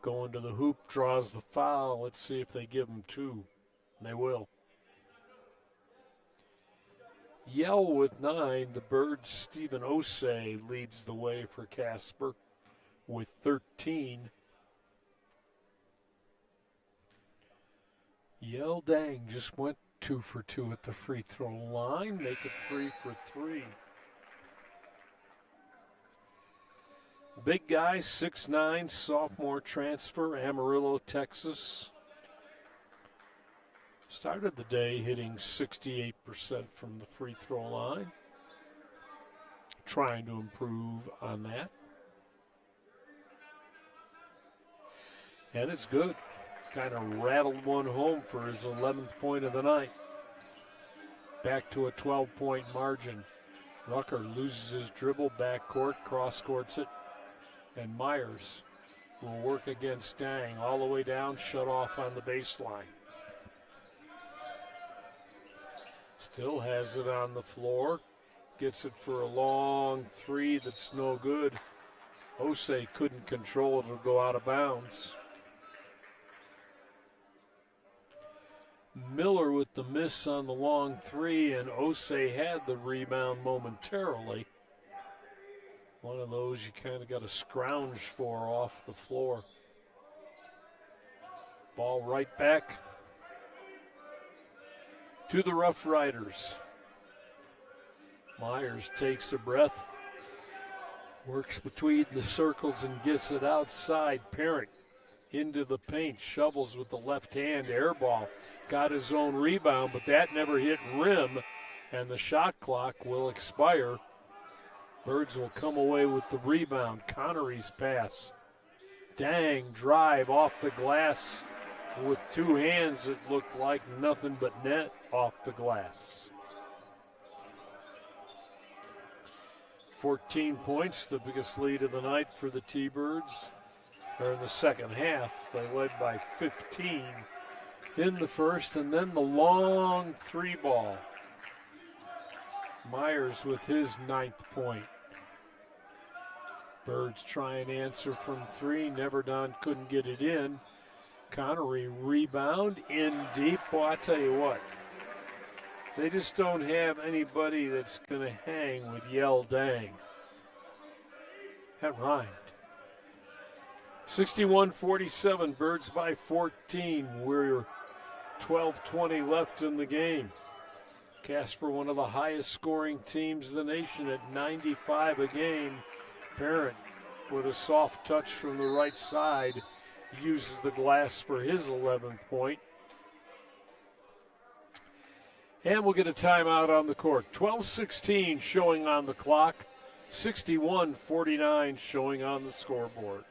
Going to the hoop, draws the foul. Let's see if they give him two. They will. Yell with 9. The Birds' Stephen Osei leads the way for Casper with 13. Yell Dang just went 2 for 2 at the free throw line. Make it 3 for 3. Big guy, 6'9", sophomore transfer, Amarillo, Texas. Started the day hitting 68% from the free throw line. Trying to improve on that. And it's good. Kind of rattled one home for his 11th point of the night. Back to a 12-point margin. Rucker loses his dribble, backcourt, cross-courts it. And Myers will work against Dang all the way down, shut off on the baseline. Still has it on the floor. Gets it for a long three that's no good. Osei couldn't control it. It'll go out of bounds. Miller with the miss on the long three, and Osei had the rebound momentarily. One of those you kind of got to scrounge for off the floor. Ball right back to the Rough Riders. Myers takes a breath, works between the circles and gets it outside. Parent into the paint, shovels with the left hand, air ball. Got his own rebound, but that never hit rim, and the shot clock will expire. Birds will come away with the rebound. Connery's pass. Dang, drive off the glass with two hands. It looked like nothing but net off the glass. 14 points, the biggest lead of the night for the T-Birds. Or in the second half, they led by 15 in the first, and then the long three ball. Myers with his 9th point. Birds try and answer from three. Neverdon couldn't get it in. Connery rebound in deep. Well, I tell you what, they just don't have anybody that's going to hang with Yell Dang. That rhymed. 61-47, Birds by 14. We're 12:20 left in the game. Casper, one of the highest scoring teams in the nation at 95 a game. Parent with a soft touch from the right side uses the glass for his 11th point. And we'll get a timeout on the court. 12:16 showing on the clock. 61-49 showing on the scoreboard.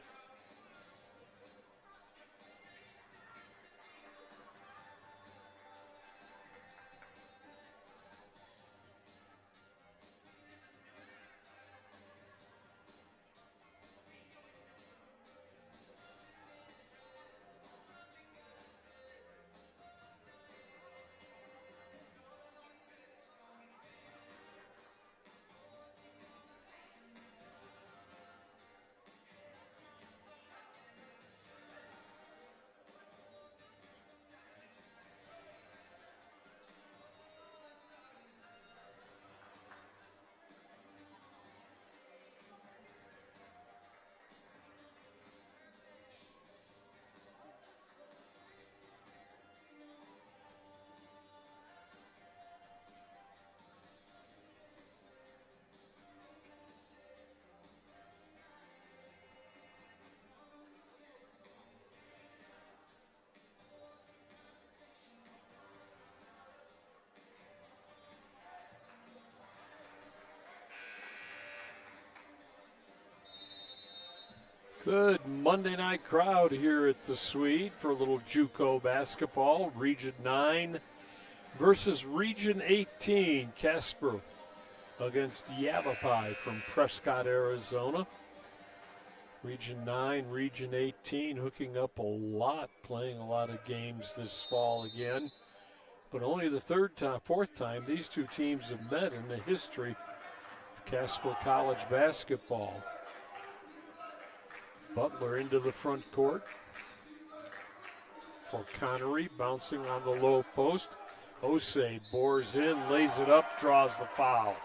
Good Monday night crowd here at the Swede for a little JUCO basketball. Region 9 versus Region 18. Casper against Yavapai from Prescott, Arizona. Region 9, Region 18 hooking up a lot, playing a lot of games this fall again. But only the fourth time these two teams have met in the history of Casper College basketball. Butler into the front court for Connery, bouncing on the low post. Osei bores in, lays it up, draws the foul.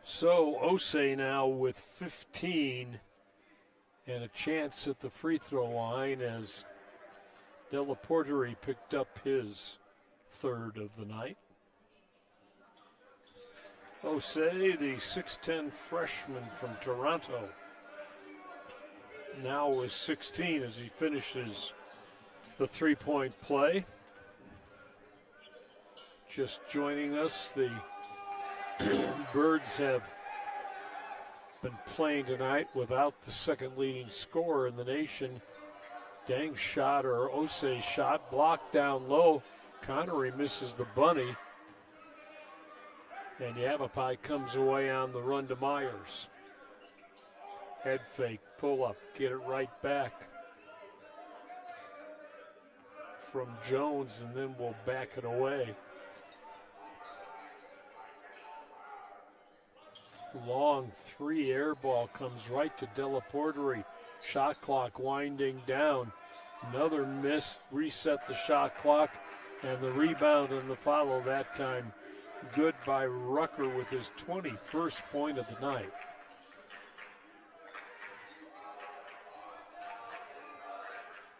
So Osei now with 15 and a chance at the free throw line as Della Porteri picked up his third of the night. Osei, the 6'10 freshman from Toronto, now was 16 as he finishes the three-point play. Just joining us, the Birds have been playing tonight without the second leading scorer in the nation. Dang's shot, or Osei's shot, blocked down low. Connery misses the bunny. And Yavapai comes away on the run to Myers. Head fake, pull up, get it right back from Jones, and then we'll back it away. Long three air ball comes right to Della Porteri. Shot clock winding down. Another miss, reset the shot clock, and the rebound and the follow that time. Good by Rucker with his 21st point of the night.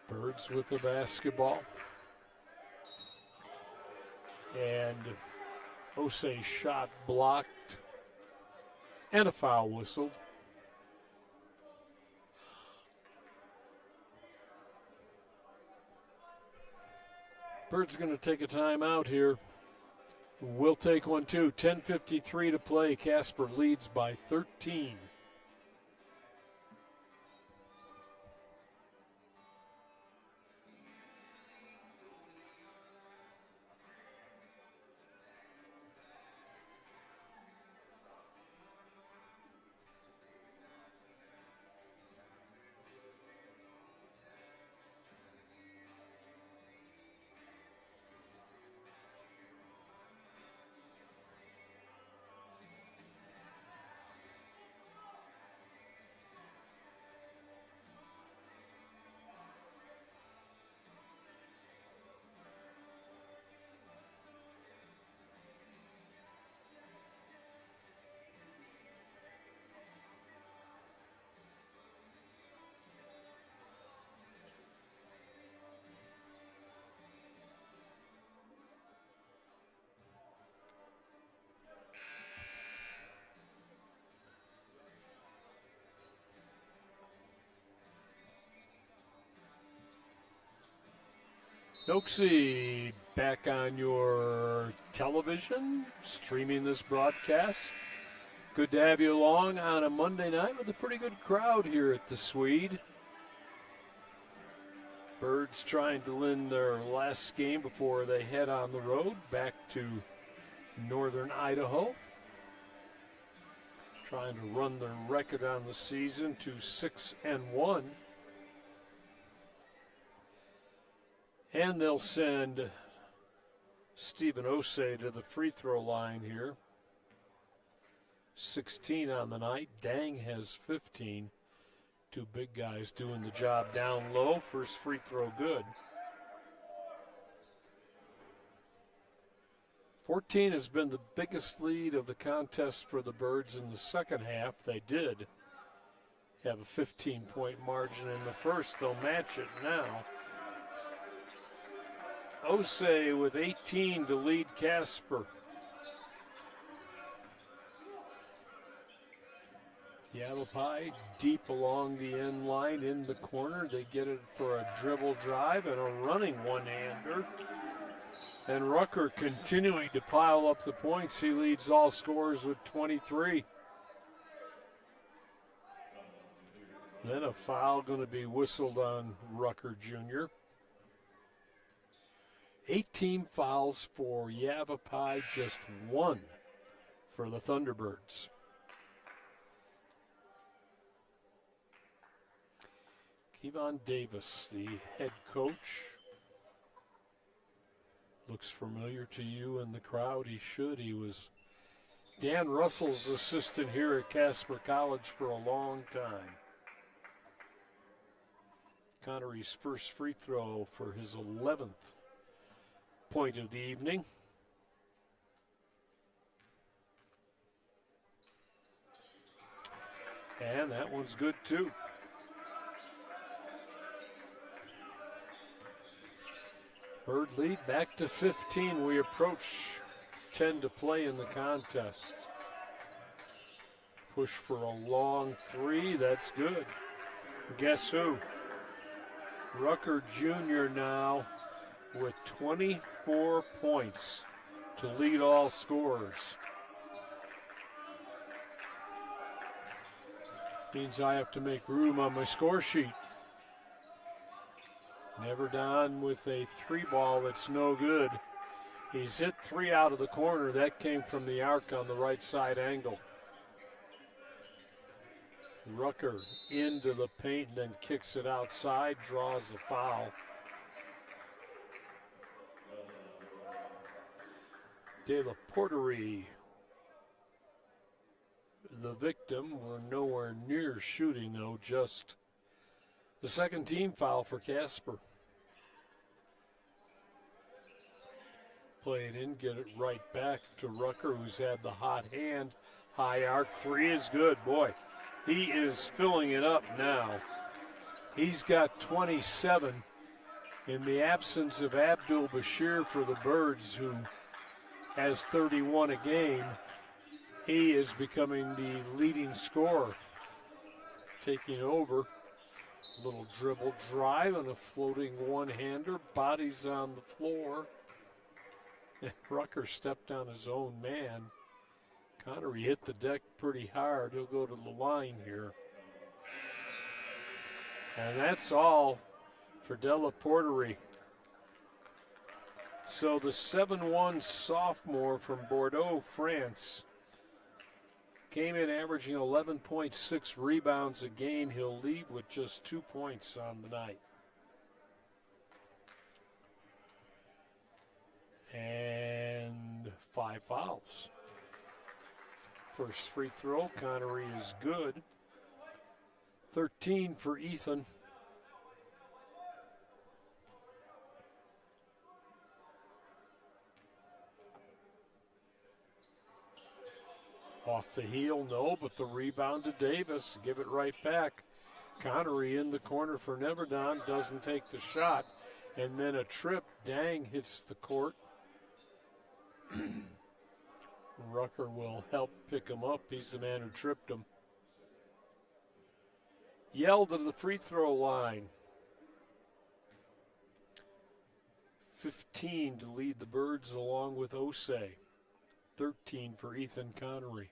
Birds with the basketball. And Osei's shot blocked and a foul whistled. Birds going to take a timeout here. We'll take one too. 10:53 to play. Casper leads by 13. Noxie, back on your television, streaming this broadcast. Good to have you along on a Monday night with a pretty good crowd here at the Swede. Birds trying to win their last game before they head on the road back to northern Idaho. Trying to run their record on the season to 6-1. And they'll send Stephen Osei to the free throw line here. 16 on the night. Dang has 15. Two big guys doing the job down low. First free throw good. 14 has been the biggest lead of the contest for the Birds in the second half. They did have a 15-point margin in the first. They'll match it now. Osei with 18 to lead Casper. Yavapai deep along the end line in the corner. They get it for a dribble drive and a running one-hander. And Rucker continuing to pile up the points. He leads all scorers with 23. Then a foul going to be whistled on Rucker Jr. 18 fouls for Yavapai, just 1 for the Thunderbirds. Kevon Davis, the head coach. Looks familiar to you in the crowd. He should. He was Dan Russell's assistant here at Casper College for a long time. Connery's first free throw for his 11th point of the evening. And that one's good too. Bird lead back to 15. We approach 10 to play in the contest. Push for a long 3. That's good. Guess who? Rucker Jr. now with 24 points to lead all scorers. Means I have to make room on my score sheet. Never Don with a 3-ball that's no good. He's hit 3 out of the corner. That came from the arc on the right side angle. Rucker into the paint and then kicks it outside, draws the foul. De La Porterie, the victim. We're nowhere near shooting though, just the second team foul for Casper. Play it in, get it right back to Rucker, who's had the hot hand. High arc 3 is good, boy. He is filling it up now. He's got 27. In the absence of Abdul Bashir for the Birds, who has 31 a game, he is becoming the leading scorer. Taking over. Little dribble drive and a floating one-hander. Bodies on the floor. And Rucker stepped on his own man. Connery hit the deck pretty hard. He'll go to the line here. And that's all for De La Porterie. So the 7-1 sophomore from Bordeaux, France, came in averaging 11.6 rebounds a game. He'll lead with just 2 points on the night. And 5 fouls. First free throw, Connery is good. 13 for Ethan. Off the heel, no, but the rebound to Davis. Give it right back. Connery in the corner for Neverdon, doesn't take the shot. And then a trip, Dang hits the court. Rucker will help pick him up. He's the man who tripped him. Yelled to the free throw line. 15 to lead the Birds along with Osei. 13 for Ethan Connery.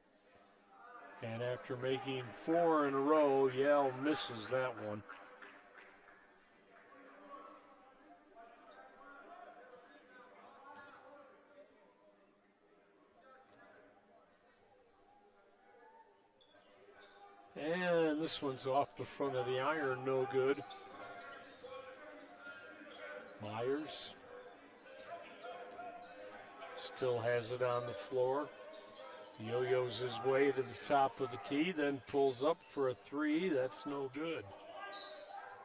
And after making 4 in a row, Yell misses that one. And this one's off the front of the iron, no good. Myers still has it on the floor. Yo-yos his way to the top of the key, then pulls up for a 3. That's no good.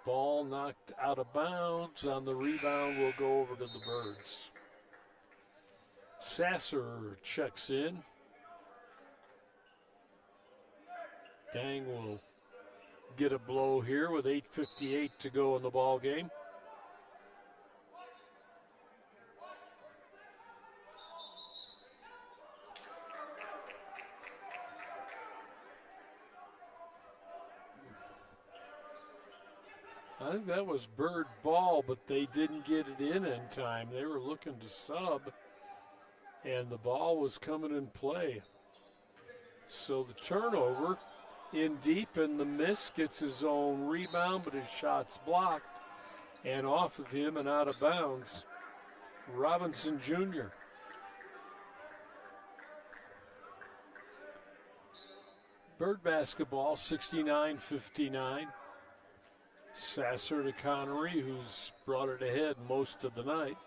Ball knocked out of bounds. On the rebound will go over to the Birds. Sasser checks in. Dang will get a blow here with 8:58 to go in the ball game. I think that was Bird ball, but they didn't get it in time. They were looking to sub, and the ball was coming in play. So the turnover in deep, and the miss, gets his own rebound, but his shot's blocked and off of him and out of bounds. Robinson Jr. Bird basketball, 69-59. Sasser to Connery, who's brought it ahead most of the night.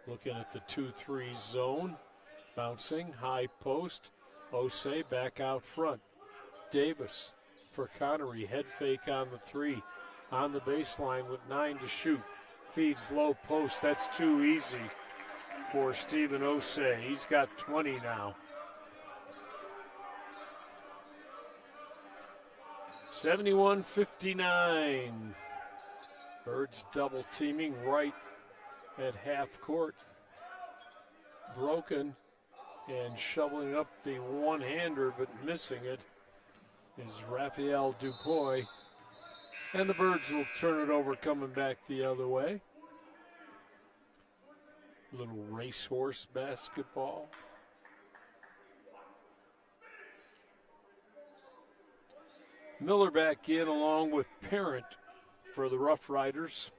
Looking at the 2-3 zone. Bouncing, high post. Osei back out front. Davis for Connery. Head fake on the 3. On the baseline with 9 to shoot. Feeds low post. That's too easy for Stephen Osei. He's got 20 now. 71-59. Birds double teaming right at half court. Broken and shoveling up the one-hander but missing it is Raphael Dupuy. And the Birds will turn it over, coming back the other way. Little racehorse basketball. Miller back in along with Parent for the Rough Riders.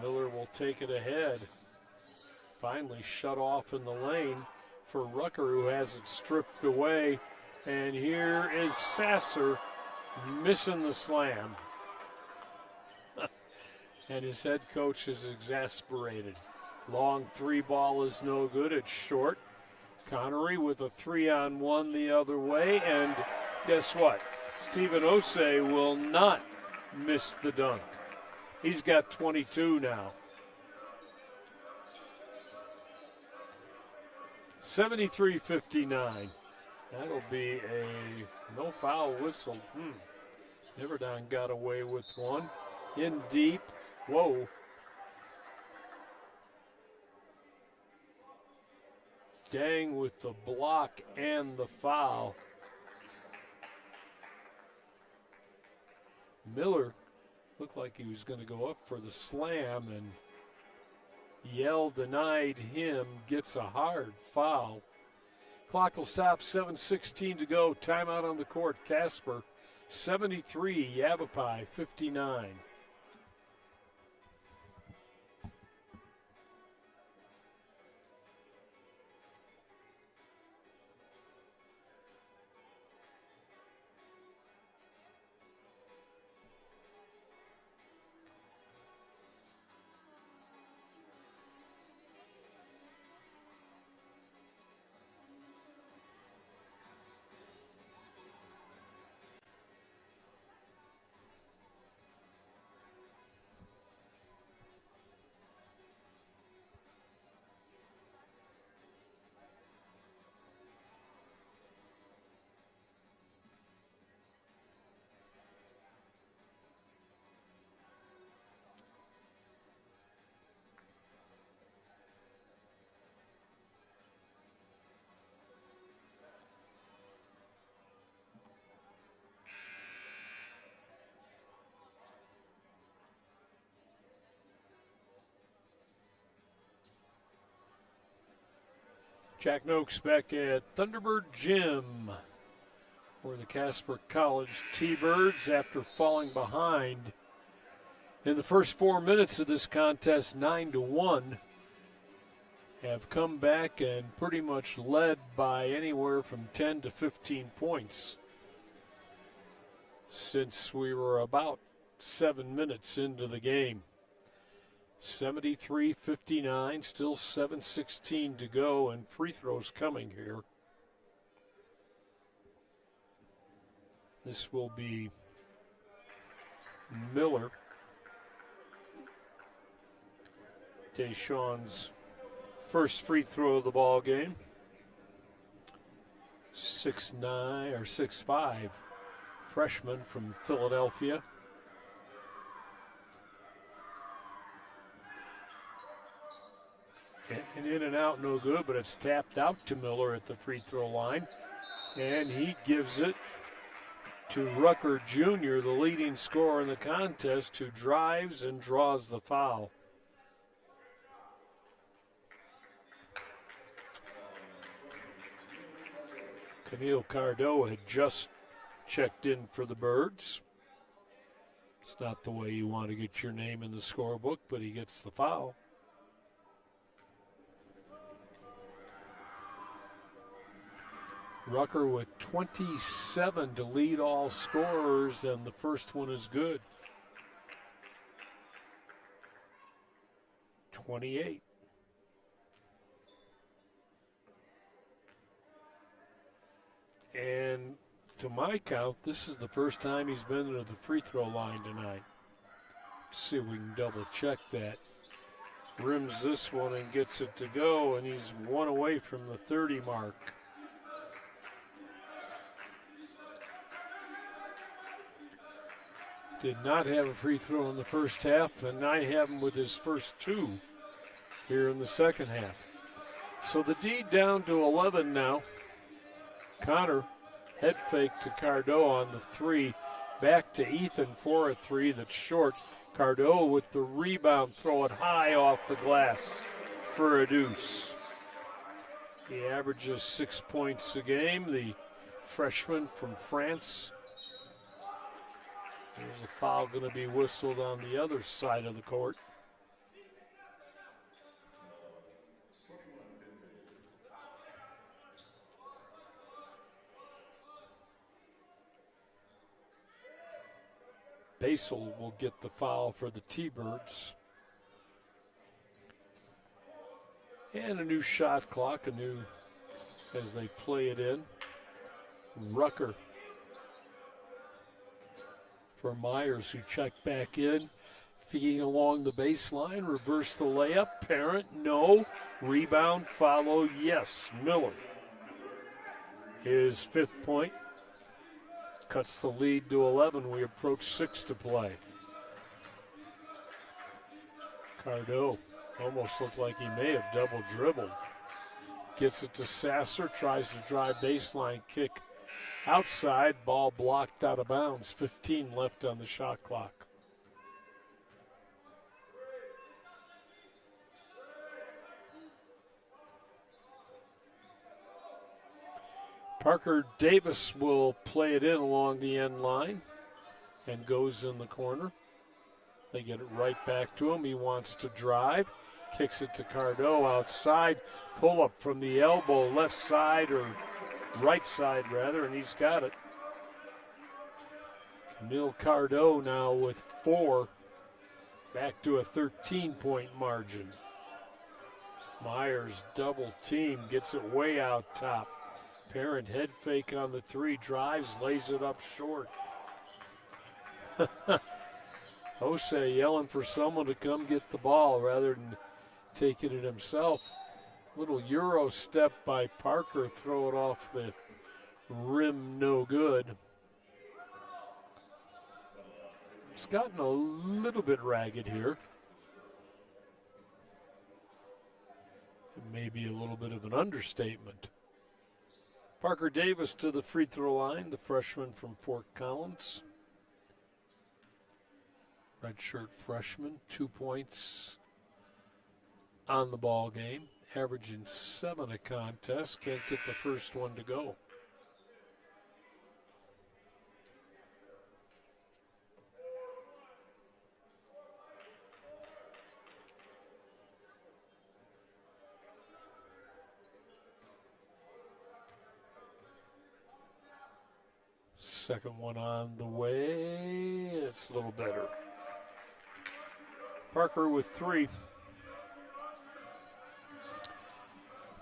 Miller will take it ahead. Finally shut off in the lane for Rucker, who has it stripped away. And here is Sasser missing the slam. And his head coach is exasperated. Long 3 ball is no good. It's short. Connery with a 3-on-1 the other way. And guess what? Stephen Osei will not miss the dunk. He's got 22 now. 73-59. That'll be a no foul whistle. Neverdon got away with one. In deep. Whoa. Dang with the block and the foul. Miller looked like he was going to go up for the slam, and Yell denied him, gets a hard foul. Clock will stop, 7:16 to go. Timeout on the court. Casper 73, Yavapai 59. Jack Noakes back at Thunderbird Gym for the Casper College T-Birds after falling behind in the first 4 minutes of this contest, 9-1, have come back and pretty much led by anywhere from 10 to 15 points since we were about 7 minutes into the game. 73-59, still 7:16 to go, and free throws coming here. This will be Miller. Deshawn's first free throw of the ball game. 6'9" or 6'5", freshman from Philadelphia. And in and out, no good, but it's tapped out to Miller at the free throw line. And he gives it to Rucker Jr., the leading scorer in the contest, who drives and draws the foul. Camille Cardo had just checked in for the Birds. It's not the way you want to get your name in the scorebook, but he gets the foul. Rucker with 27 to lead all scorers, and the first one is good. 28. And to my count, this is the first time he's been to the free throw line tonight. Let's see if we can double check that. Rims this one and gets it to go, and he's one away from the 30 mark. Did not have a free throw in the first half, and I have him with his first two here in the second half. So the D down to 11 now. Connor head fake to Cardo on the three. Back to Ethan for a three that's short. Cardo with the rebound, throw it high off the glass for a deuce. He averages 6 points a game, the freshman from France. There's a foul going to be whistled on the other side of the court. Basel will get the foul for the T-Birds. And a new shot clock, as they play it in. Rucker for Myers, who checked back in. Feeding along the baseline, reverse the layup. Parent, no. Rebound, follow, yes. Miller. His fifth point. Cuts the lead to 11. We approach 6 to play. Cardo almost looked like he may have double dribbled. Gets it to Sasser, tries to drive baseline kick outside, ball blocked out of bounds. 15 left on the shot clock. Parker Davis will play it in along the end line and goes in the corner. They get it right back to him. He wants to drive. Kicks it to Cardo outside. Pull up from the elbow, left side or right side rather, and he's got it. Camille Cardo now with 4. Back to a 13-point margin. Myers double team, gets it way out top. Parent head fake on the three, drives, lays it up short. Jose yelling for someone to come get the ball rather than taking it himself. Little Euro step by Parker, throw it off the rim, no good. It's gotten a little bit ragged here. It may be a little bit of an understatement. Parker Davis to the free throw line, the freshman from Fort Collins. Redshirt freshman, 2 points on the ball game, averaging 7 a contest. Can't get the first one to go. Second one on the way. It's a little better. Parker with 3.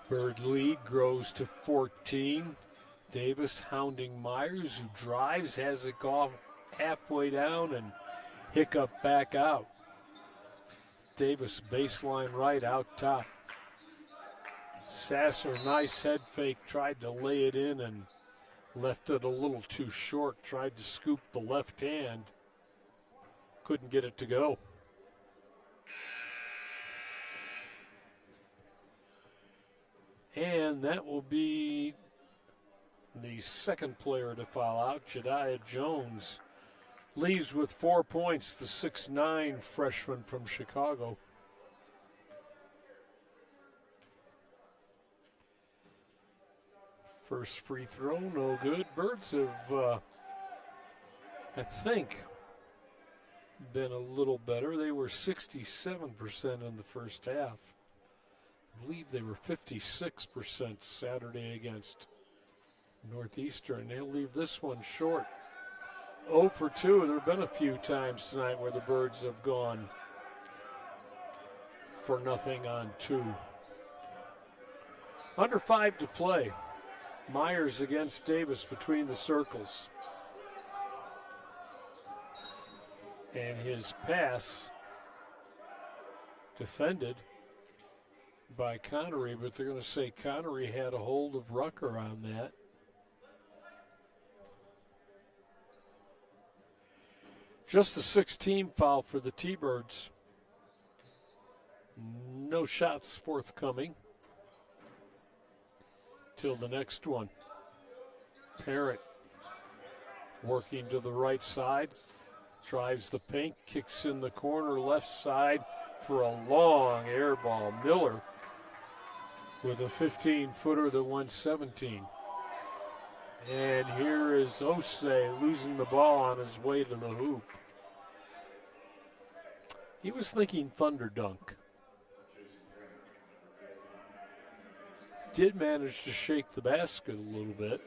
Bird lead grows to 14. Davis hounding Myers, who drives, has it go halfway down and hiccup back out. Davis baseline right out top. Sasser, nice head fake, tried to lay it in and left it a little too short, tried to scoop the left hand. Couldn't get it to go. And that will be the second player to foul out. Jediah Jones leaves with 4 points, the 6'9" freshman from Chicago. First free throw, no good. Birds have, I think, been a little better. They were 67% in the first half. I believe they were 56% Saturday against Northeastern. They'll leave this one short. 0 for 2. There have been a few times tonight where the Birds have gone for nothing on 2. Under 5 to play. Myers against Davis between the circles. And his pass defended by Connery, but they're going to say Connery had a hold of Rucker on that. Just a 16 foul for the T-Birds. No shots forthcoming till the next one. Parrott working to the right side. Drives the paint, kicks in the corner left side for a long air ball. Miller with a 15-footer that went 17. And here is Osei losing the ball on his way to the hoop. He was thinking thunder dunk. Did manage to shake the basket a little bit.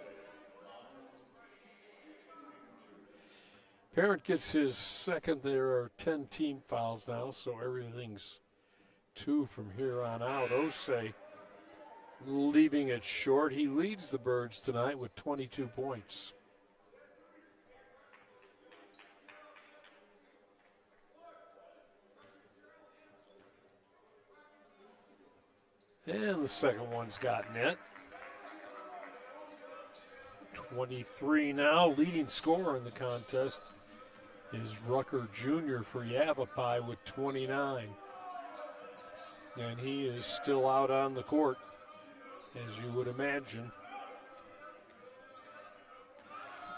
Parent gets his second. There are 10 team fouls now, so everything's 2 from here on out. Osei leaving it short. He leads the Birds tonight with 22 points. And the second one's got net. 23 now. Leading scorer in the contest is Rucker Jr. for Yavapai with 29. And he is still out on the court, as you would imagine.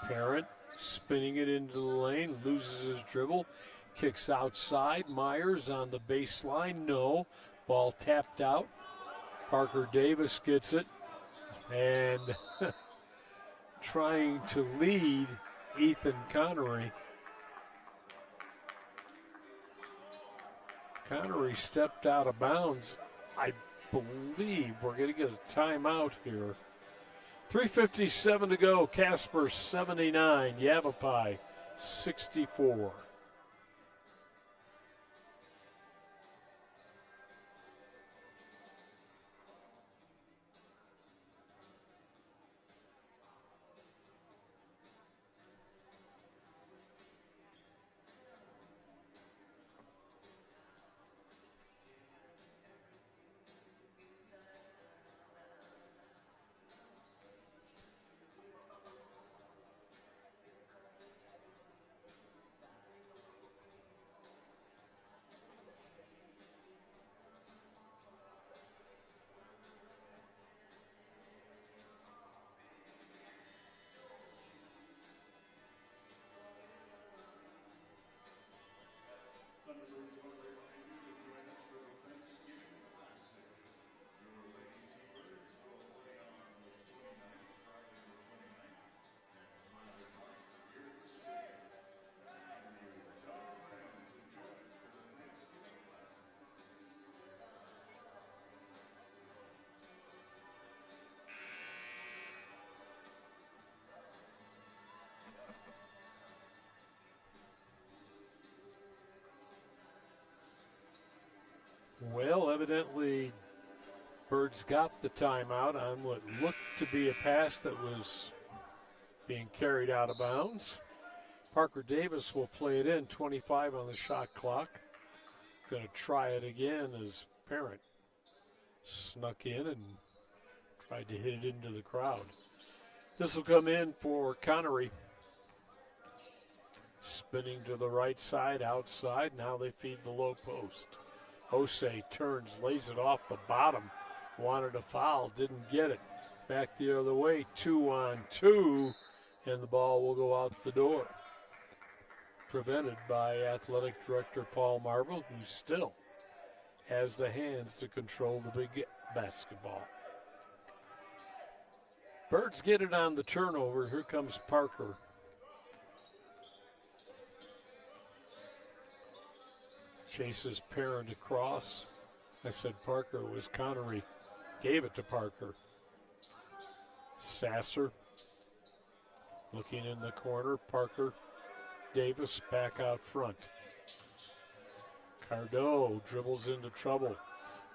Parent spinning it into the lane, loses his dribble, kicks outside. Myers on the baseline, no. Ball tapped out. Parker Davis gets it, and trying to lead Ethan Connery. Connery stepped out of bounds. I believe we're going to get a timeout here. 3:57 to go. Casper 79, Yavapai 64. Well, evidently, Birds got the timeout on what looked to be a pass that was being carried out of bounds. Parker Davis will play it in, 25 on the shot clock. Going to try it again as Parent snuck in and tried to hit it into the crowd. This will come in for Connery. Spinning to the right side, outside. Now they feed the low post. Osei turns, lays it off the bottom. Wanted a foul, didn't get it. Back the other way, 2-on-2, and the ball will go out the door. Prevented by athletic director Paul Marble, who still has the hands to control the big basketball. Birds get it on the turnover. Here comes Parker. Chases Parent across. I said Parker. It was Connery. Gave it to Parker. Sasser looking in the corner. Parker. Davis back out front. Cardo dribbles into trouble.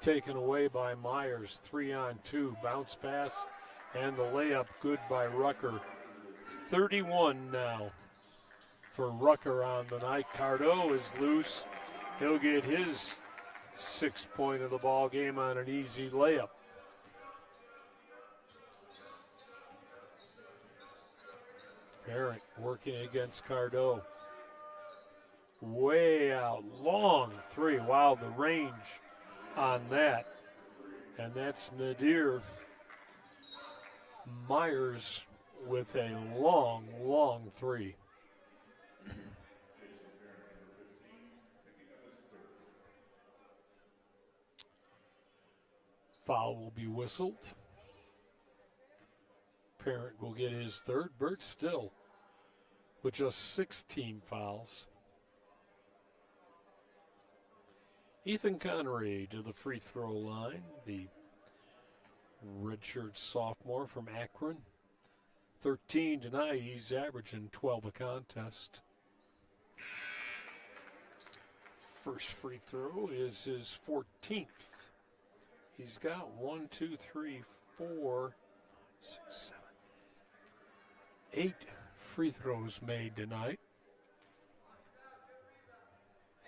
Taken away by Myers. 3-on-2. Bounce pass. And the layup good by Rucker. 31 now for Rucker on the night. Cardo is loose. He'll get his 6th point of the ball game on an easy layup. Parent working against Cardo. Way out, long 3. Wow, the range on that. And that's Nadir Myers with a long, long 3. Foul will be whistled. Parent will get his 3rd. Burt still with just 16 fouls. Ethan Connery to the free throw line, the redshirt sophomore from Akron. 13 tonight. He's averaging 12 a contest. First free throw is his 14th. He's got 1, 2, 3, 4, 6, 7, 8 free throws made tonight.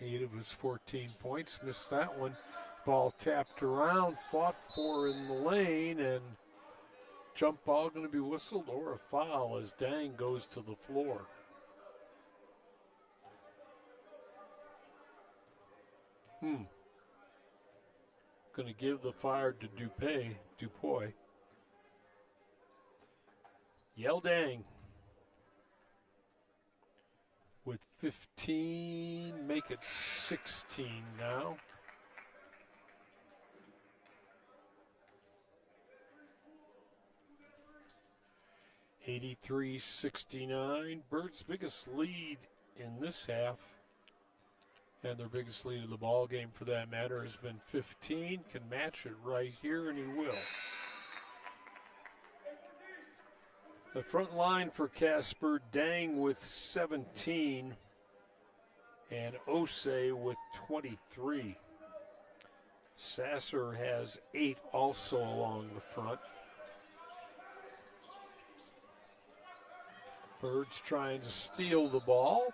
8 of his 14 points. Missed that one. Ball tapped around, fought for in the lane, and jump ball going to be whistled or a foul as Dang goes to the floor. Going to give the fire to Dupoy. Yell Dang. With 15, make it 16 now. (83-69). Birds' biggest lead in this half, and their biggest lead of the ball game for that matter, has been 15. Can match it right here, and he will. The front line for Casper, Dang with 17 and Osei with 23. Sasser has 8 also along the front. Birds trying to steal the ball.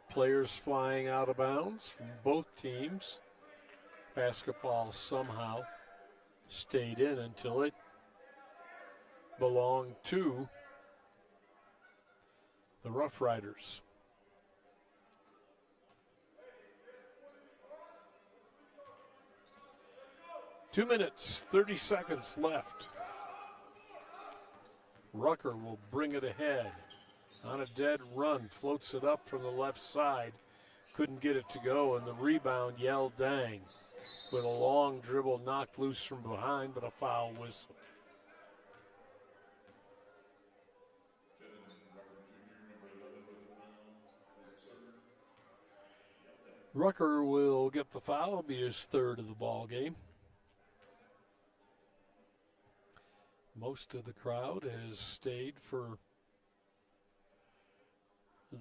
Players flying out of bounds from both teams. Basketball somehow stayed in until it belonged to the Rough Riders. Two minutes, 30 seconds left. Rucker will bring it ahead. On a dead run, floats it up from the left side. Couldn't get it to go, and the rebound, Yell Dang. With a long dribble knocked loose from behind, but a foul whistle. Rucker will get the foul. It'll be his 3rd of the ball game. Most of the crowd has stayed for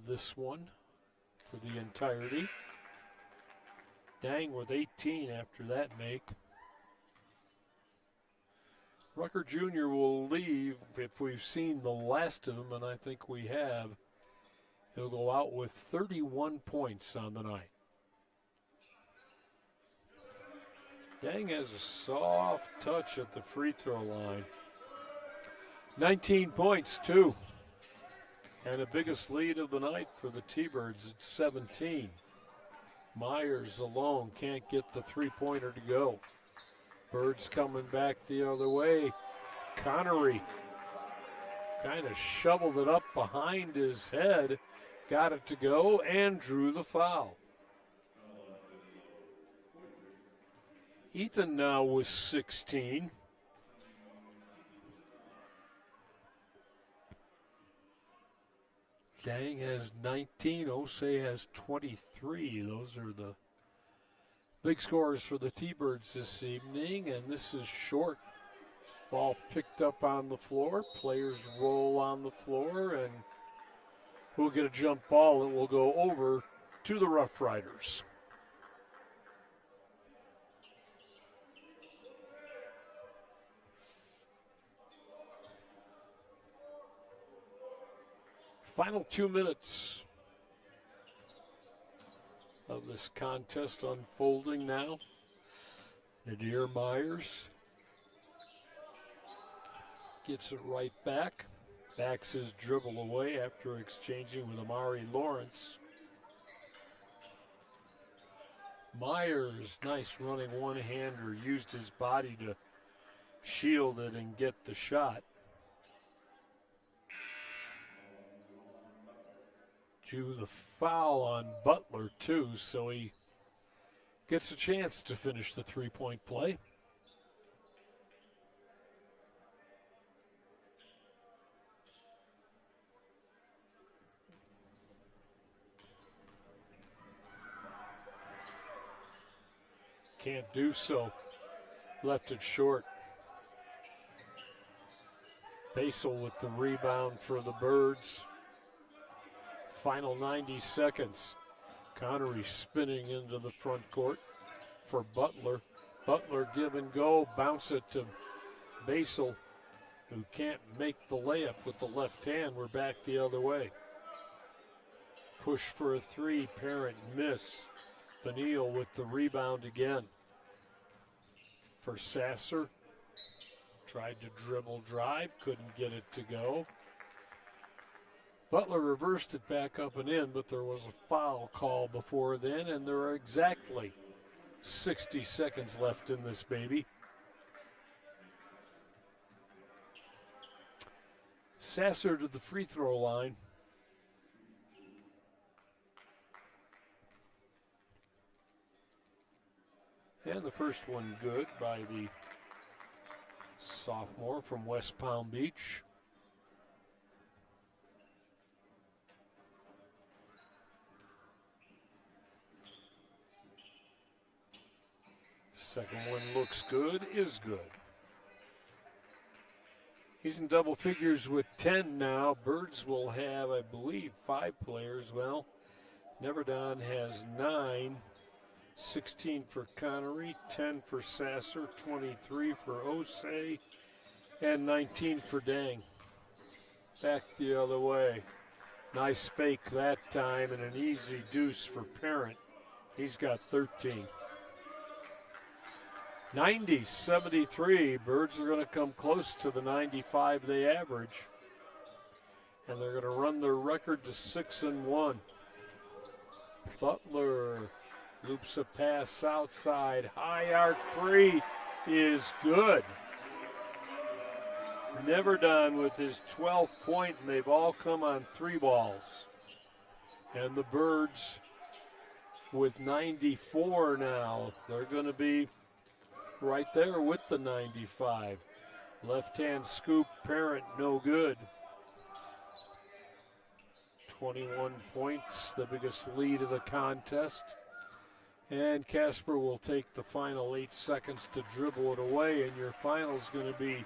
this one for the entirety. Dang with 18 after that make. Rucker Jr. will leave if we've seen the last of him, and I think we have. He'll go out with 31 points on the night. Dang has a soft touch at the free throw line. 19 points, too. And the biggest lead of the night for the T-Birds at 17. Myers alone can't get the three-pointer to go. Birds coming back the other way. Connery kind of shoveled it up behind his head, got it to go, and drew the foul. Ethan now with 16. Dang has 19. Osei has 23. Those are the big scores for the T-Birds this evening, and this is short. Ball picked up on the floor. Players roll on the floor, and we'll get a jump ball that will go over to the Rough Riders. Final 2 minutes of this contest unfolding now. Nadir Myers gets it right back. Backs his dribble away after exchanging with Amari Lawrence. Myers, nice running one-hander, used his body to shield it and get the shot. Drew the foul on Butler too, so he gets a chance to finish the three-point play. Can't do so. Left it short. Basil with the rebound for the Birds. Final 90 seconds. Connery spinning into the front court for Butler. Butler give and go, bounce it to Basil, who can't make the layup with the left hand. We're back the other way. Push for a three, Parent miss. Vanille with the rebound again. For Sasser. Tried to dribble drive, couldn't get it to go. Butler reversed it back up and in, but there was a foul call before then, and there are exactly 60 seconds left in this baby. Sasser to the free throw line. And the first one good by the sophomore from West Palm Beach. Second one looks good, is good. He's in double figures with 10 now. Birds will have, I believe, 5 players. Well, Neverdon has 9. 16 for Connery, 10 for Sasser, 23 for Osei, and 19 for Dang. Back the other way. Nice fake that time and an easy deuce for Parent. He's got 13. 90-73. Birds are going to come close to the 95 they average. And they're going to run their record to 6-1. Butler loops a pass outside. High arc three is good. Neverdon with his 12th point, and they've all come on 3 balls. And the Birds with 94 now. They're going to be right there with the 95. Left-hand scoop, Parent, no good. 21 points, the biggest lead of the contest. And Casper will take the final 8 seconds to dribble it away, and your final is going to be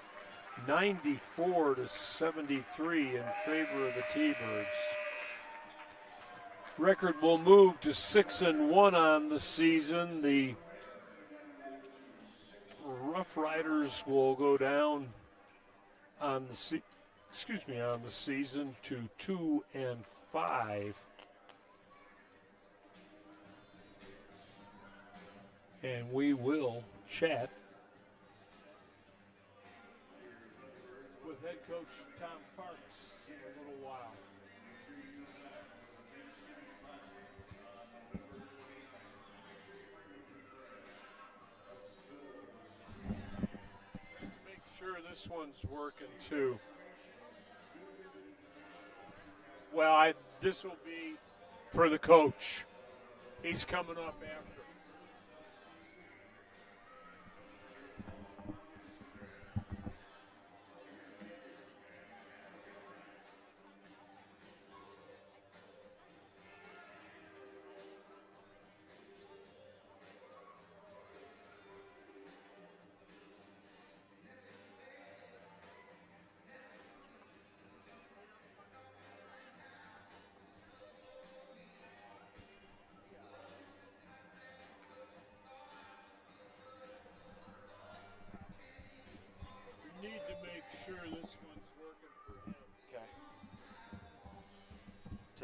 94-73 in favor of the T-Birds. Record will move to 6-1 on the season. The Rough Riders will go down on the season to 2-5. And we will chat with head coach Tom Parks in a little while. Make sure this one's working too. Well, this will be for the coach. He's coming up after.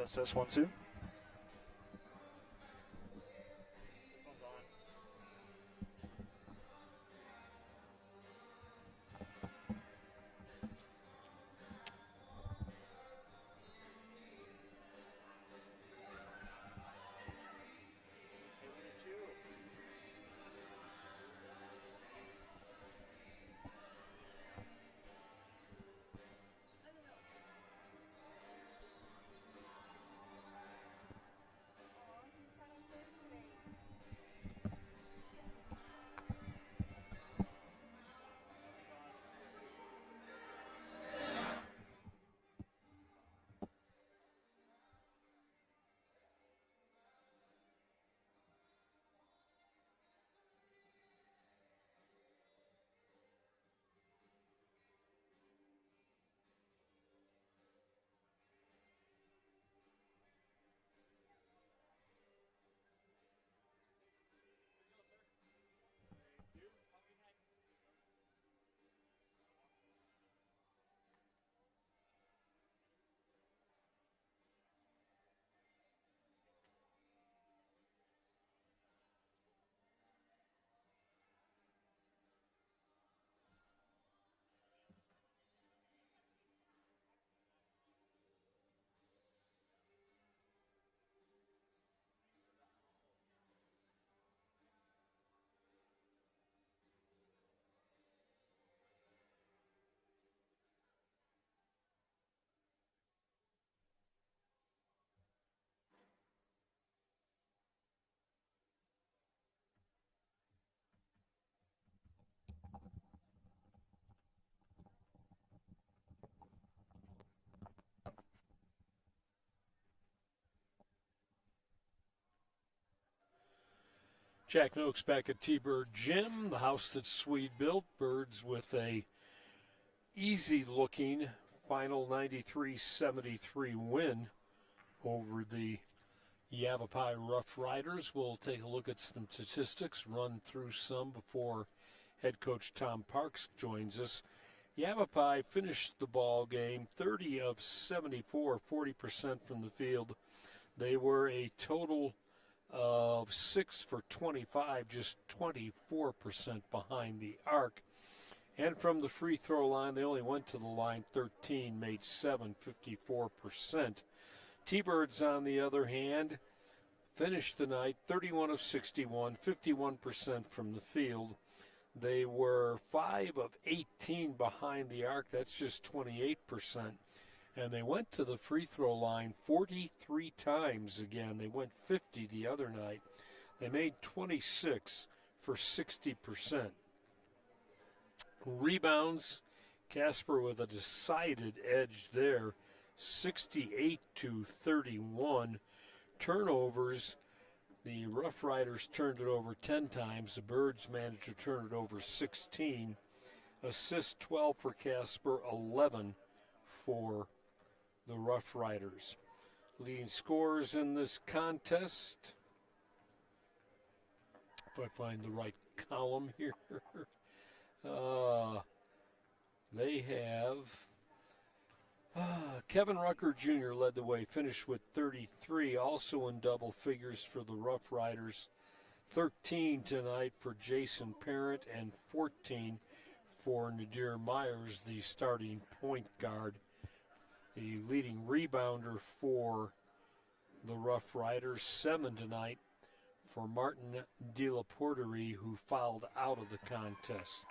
Test 1 2. Jack Noakes back at T-Bird Gym, the house that Swede built. Birds with a easy-looking final 93-73 win over the Yavapai Rough Riders. We'll take a look at some statistics, run through some before head coach Tom Parks joins us. Yavapai finished the ball game 30 of 74, 40% from the field. They were a total of 6 for 25, just 24% behind the arc. And from the free throw line, they only went to the line 13, made 7, 54%. T-Birds, on the other hand, finished the night 31 of 61, 51% from the field. They were 5 of 18 behind the arc. That's just 28%. And they went to the free throw line 43 times again. They went 50 the other night. They made 26 for 60%. Rebounds, Casper with a decided edge there, 68-31. Turnovers, the Rough Riders turned it over 10 times. The Birds managed to turn it over 16. Assists 12 for Casper, 11 for the Rough Riders. Leading scorers in this contest, if I find the right column here, they have Kevin Rucker Jr. led the way, finished with 33, also in double figures for the Rough Riders. 13 tonight for Jason Parent and 14 for Nadir Myers, the starting point guard. The leading rebounder for the Rough Riders, 7 tonight for Martin De La Porterie, who fouled out of the contest.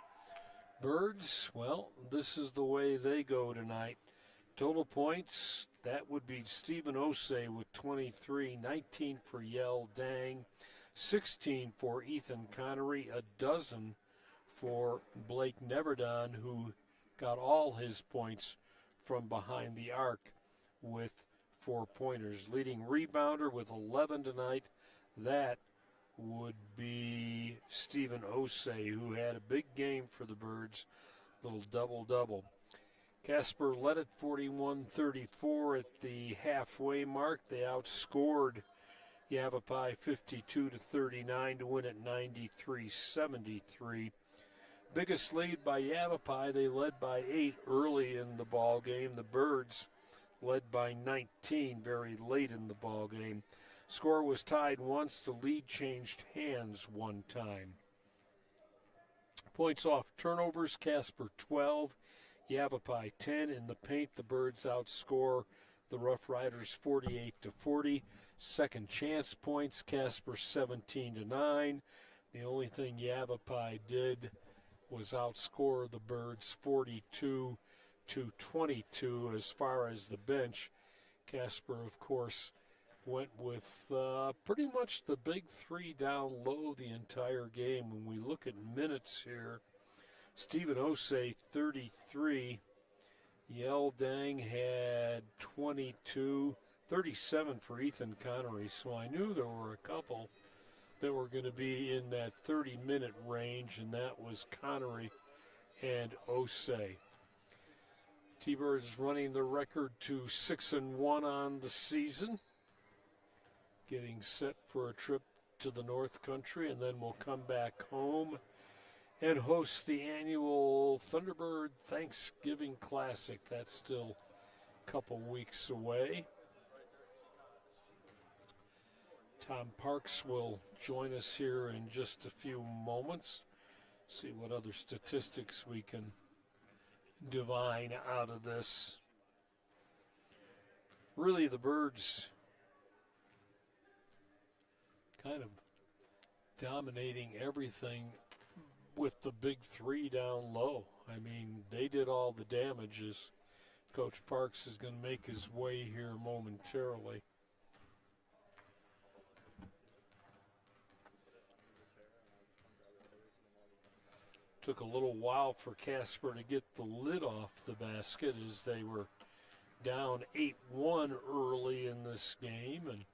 Birds, well, this is the way they go tonight. Total points, that would be Stephen Osei with 23, 19 for Yell Dang, 16 for Ethan Connery, a dozen for Blake Neverdon, who got all his points from behind the arc with 4-pointers. Leading rebounder with 11 tonight, that would be Stephen Osei, who had a big game for the Birds, little double-double. Casper led at 41-34 at the halfway mark. They outscored Yavapai 52-39 to win at 93-73. Biggest lead by Yavapai. They led by 8 early in the ball game. The Birds, led by 19 very late in the ball game. Score was tied once. The lead changed hands one time. Points off turnovers, Casper 12, Yavapai 10. In the paint, the Birds outscore the Rough Riders 48-40. Second chance points, Casper 17-9. The only thing Yavapai did was outscore the Birds 42-22. As far as the bench, Casper, of course, went with pretty much the big three down low the entire game. When we look at minutes here, Stephen Osei, 33. Yell Dang had 22, 37 for Ethan Connery. So I knew there were a couple that were going to be in that 30-minute range, and that was Connery and Osei. T-Birds running the record to 6-1 on the season, getting set for a trip to the North Country, and then we'll come back home and host the annual Thunderbird Thanksgiving Classic. That's still a couple weeks away. Tom Parks will join us here in just a few moments. See what other statistics we can divine out of this. Really, the Birds kind of dominating everything with the big three down low. I mean, they did all the damage, as Coach Parks is going to make his way here momentarily. Took a little while for Casper to get the lid off the basket, as they were down 8-1 early in this game and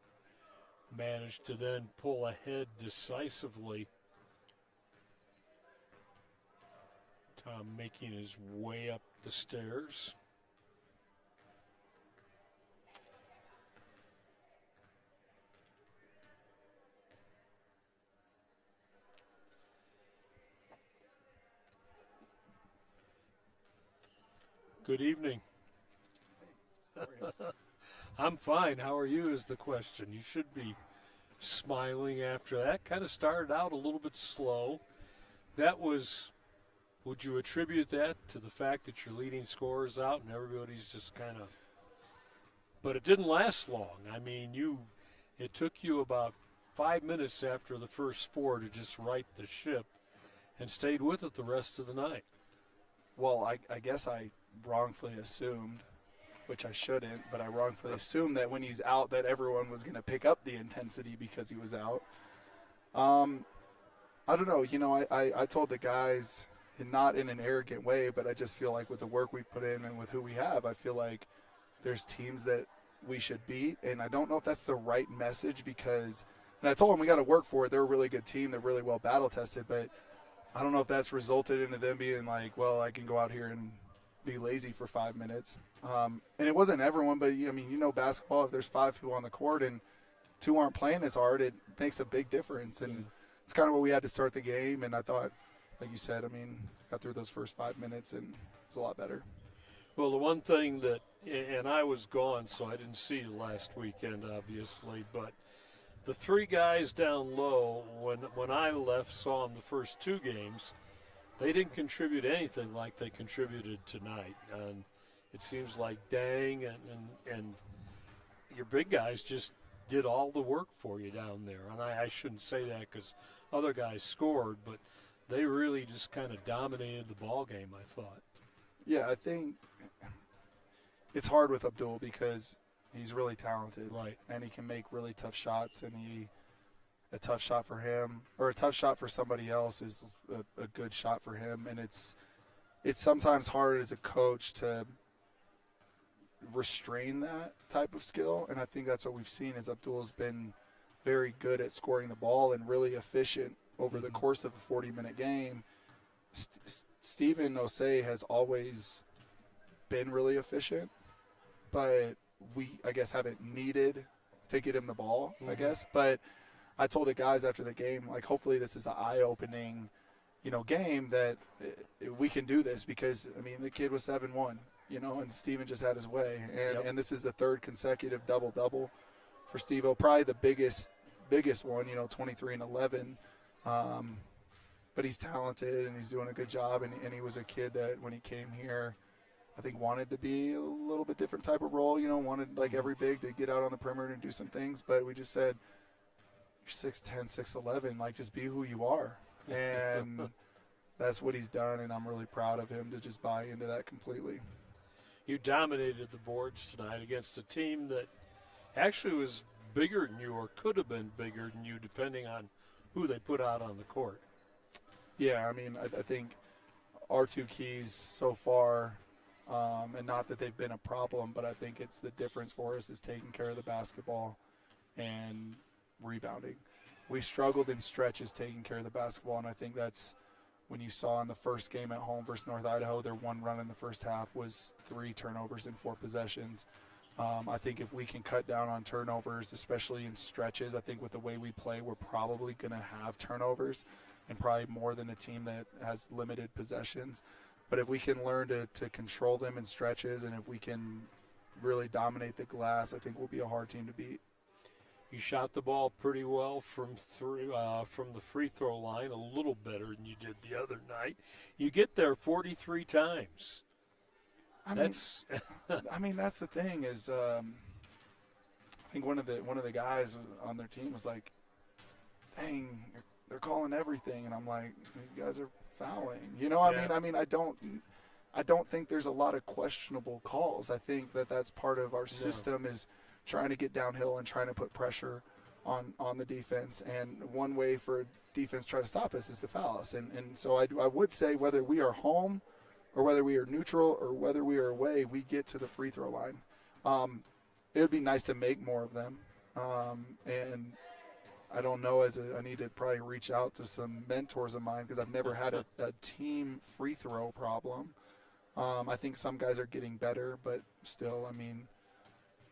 managed to then pull ahead decisively. Tom making his way up the stairs. Good evening. I'm fine. How are you is the question. You should be smiling after that. Kind of started out a little bit slow. That was, would you attribute that to the fact that your leading scorer is out and everybody's just kind of, but it didn't last long. I mean, it took you about 5 minutes after the first four to just right the ship and stayed with it the rest of the night. Well, I guess I wrongfully assumed, which I shouldn't, but I wrongfully assumed that when he's out that everyone was going to pick up the intensity because he was out. I don't know. You know, I told the guys, and not in an arrogant way, but I just feel like with the work we've put in and with who we have, I feel like there's teams that we should beat. And I don't know if that's the right message because, and I told them we got to work for it. They're a really good team. They're really well battle tested, but I don't know if that's resulted into them being like, well, I can go out here and be lazy for 5 minutes. And it wasn't everyone, but I mean, you know, basketball, if there's 5 people on the court and 2 aren't playing as hard, it makes a big difference. And it's kind of what we had to start the game. And I thought, like you said, I mean, got through those first 5 minutes and it was a lot better. Well, the one thing that, and I was gone, so I didn't see you last weekend, obviously, but the 3 guys down low, when I left, saw them the first 2 games, they didn't contribute anything like they contributed tonight. And it seems like Dang and your big guys just did all the work for you down there. And I shouldn't say that because other guys scored, but they really just kind of dominated the ball game, I thought. Yeah, I think it's hard with Abdul because he's really talented. Right. And he can make really tough shots, and a tough shot for him or a tough shot for somebody else is a good shot for him. And it's sometimes hard as a coach to restrain that type of skill. And I think that's what we've seen is Abdul's been very good at scoring the ball and really efficient over the course of a 40-minute game. Stephen Osei has always been really efficient, but we, I guess, haven't needed to get him the ball, I guess. But I told the guys after the game, like, hopefully this is an eye-opening, game that we can do this because, I mean, the kid was 7-1. and Steven just had his way. And, Yep. and this is the third consecutive double-double for Steve-O. Probably the biggest one, 23 and 11. But he's talented and he's doing a good job. And he was a kid that when he came here, I think wanted to be a little bit different type of role, wanted like every big to get out on the perimeter and do some things. But we just said, you're 6'10", 6'11", like just be who you are. And that's what he's done, and I'm really proud of him to just buy into that completely. You dominated the boards tonight against a team that actually was bigger than you or could have been bigger than you depending on who they put out on the court. Yeah, I mean, I think our two keys so far, and not that they've been a problem, but I think it's the difference for us is taking care of the basketball and rebounding. We struggled in stretches taking care of the basketball, and I think that's when you saw in the first game at home versus North Idaho, their one run in the first half was 3 turnovers in 4 possessions. I think if we can cut down on turnovers, especially in stretches, I think with the way we play, we're probably going to have turnovers and probably more than a team that has limited possessions. But if we can learn to control them in stretches and if we can really dominate the glass, I think we'll be a hard team to beat. You shot the ball pretty well from the free throw line, a little better than you did the other night. You get there 43 times. That's the thing is, I think one of the guys on their team was like, "Dang, they're calling everything," and I'm like, "You guys are fouling." I mean, I don't think there's a lot of questionable calls. I think that's part of our system is trying to get downhill and trying to put pressure on the defense. And one way for a defense to try to stop us is to foul us. And so I would say whether we are home or whether we are neutral or whether we are away, we get to the free throw line. It would be nice to make more of them. And I don't know, I need to probably reach out to some mentors of mine because I've never had a team free throw problem. I think some guys are getting better, but still, I mean,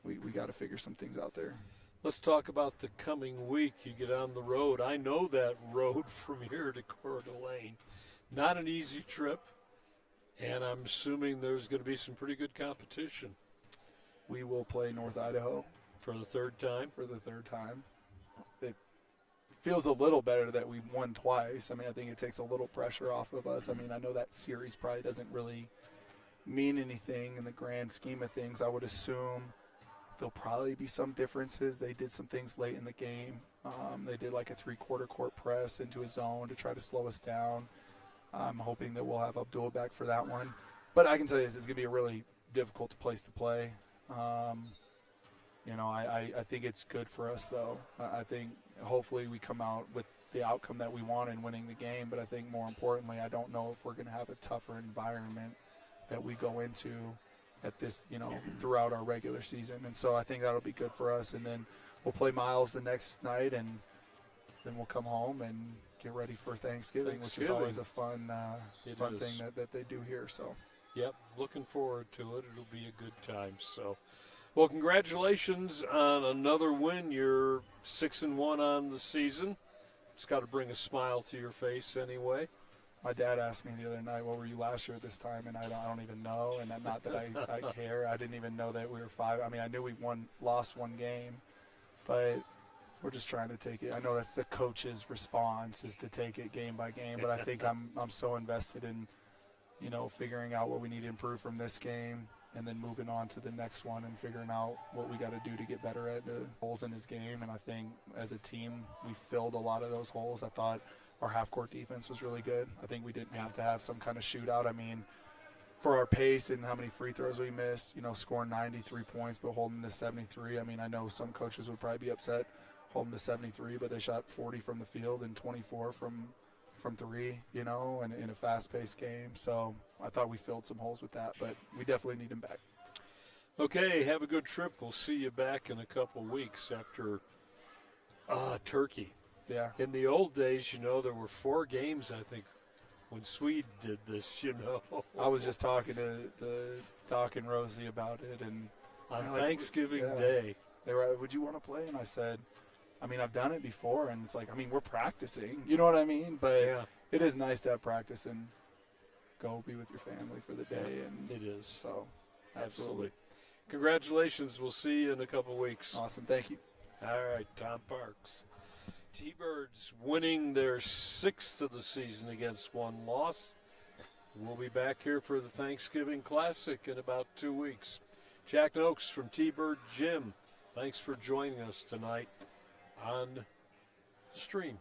we got to figure some things out there. Let's talk about the coming week. You get on the road. I know that road from here to Coeur d'Alene. Not an easy trip, and I'm assuming there's going to be some pretty good competition. We will play North Idaho. For the third time? For the third time. It feels a little better that we won twice. I mean, I think it takes a little pressure off of us. I mean, I know that series probably doesn't really mean anything in the grand scheme of things. I would assume there'll probably be some differences. They did some things late in the game. They did like a 3/4 court press into a zone to try to slow us down. I'm hoping that we'll have Abdul back for that one. But I can tell you this is going to be a really difficult place to play. I think it's good for us, though. I think hopefully we come out with the outcome that we want in winning the game. But I think more importantly, I don't know if we're going to have a tougher environment that we go into at this, throughout our regular season. And so I think that'll be good for us. And then we'll play Miles the next night, and then we'll come home and get ready for Thanksgiving. Which is always a fun thing that they do here. So, yep, looking forward to it. It'll be a good time. So, well, congratulations on another win. You're 6-1 on the season. It's got to bring a smile to your face anyway. My dad asked me the other night, what were you last year at this time? And I don't even know. And not that I care. I didn't even know that we were 5. I mean, I knew we lost one game. But we're just trying to take it. I know that's the coach's response is to take it game by game. But I think I'm so invested in, figuring out what we need to improve from this game and then moving on to the next one and figuring out what we got to do to get better at the holes in his game. And I think as a team, we filled a lot of those holes. I thought our half-court defense was really good. I think we didn't have to have some kind of shootout. I mean, for our pace and how many free throws we missed, scoring 93 points but holding to 73. I mean, I know some coaches would probably be upset holding to 73, but they shot 40 from the field and 24 from 3, and in a fast-paced game. So I thought we filled some holes with that, but we definitely need him back. Okay, have a good trip. We'll see you back in a couple weeks after Turkey. Yeah. In the old days, there were 4 games, I think, when Swede did this, I was just talking to Doc and Rosie about it. And on Thanksgiving Day. They were, would you want to play? And I said, I mean, I've done it before. And it's like, I mean, we're practicing. You know what I mean? But it is nice to have practice and go be with your family for the day. And it is. So Absolutely. Congratulations. We'll see you in a couple weeks. Awesome. Thank you. All right, Tom Parks. T-Birds winning their 6th of the season against one loss. We'll be back here for the Thanksgiving Classic in about 2 weeks. Jack Noakes from T-Bird Gym, thanks for joining us tonight on Stream.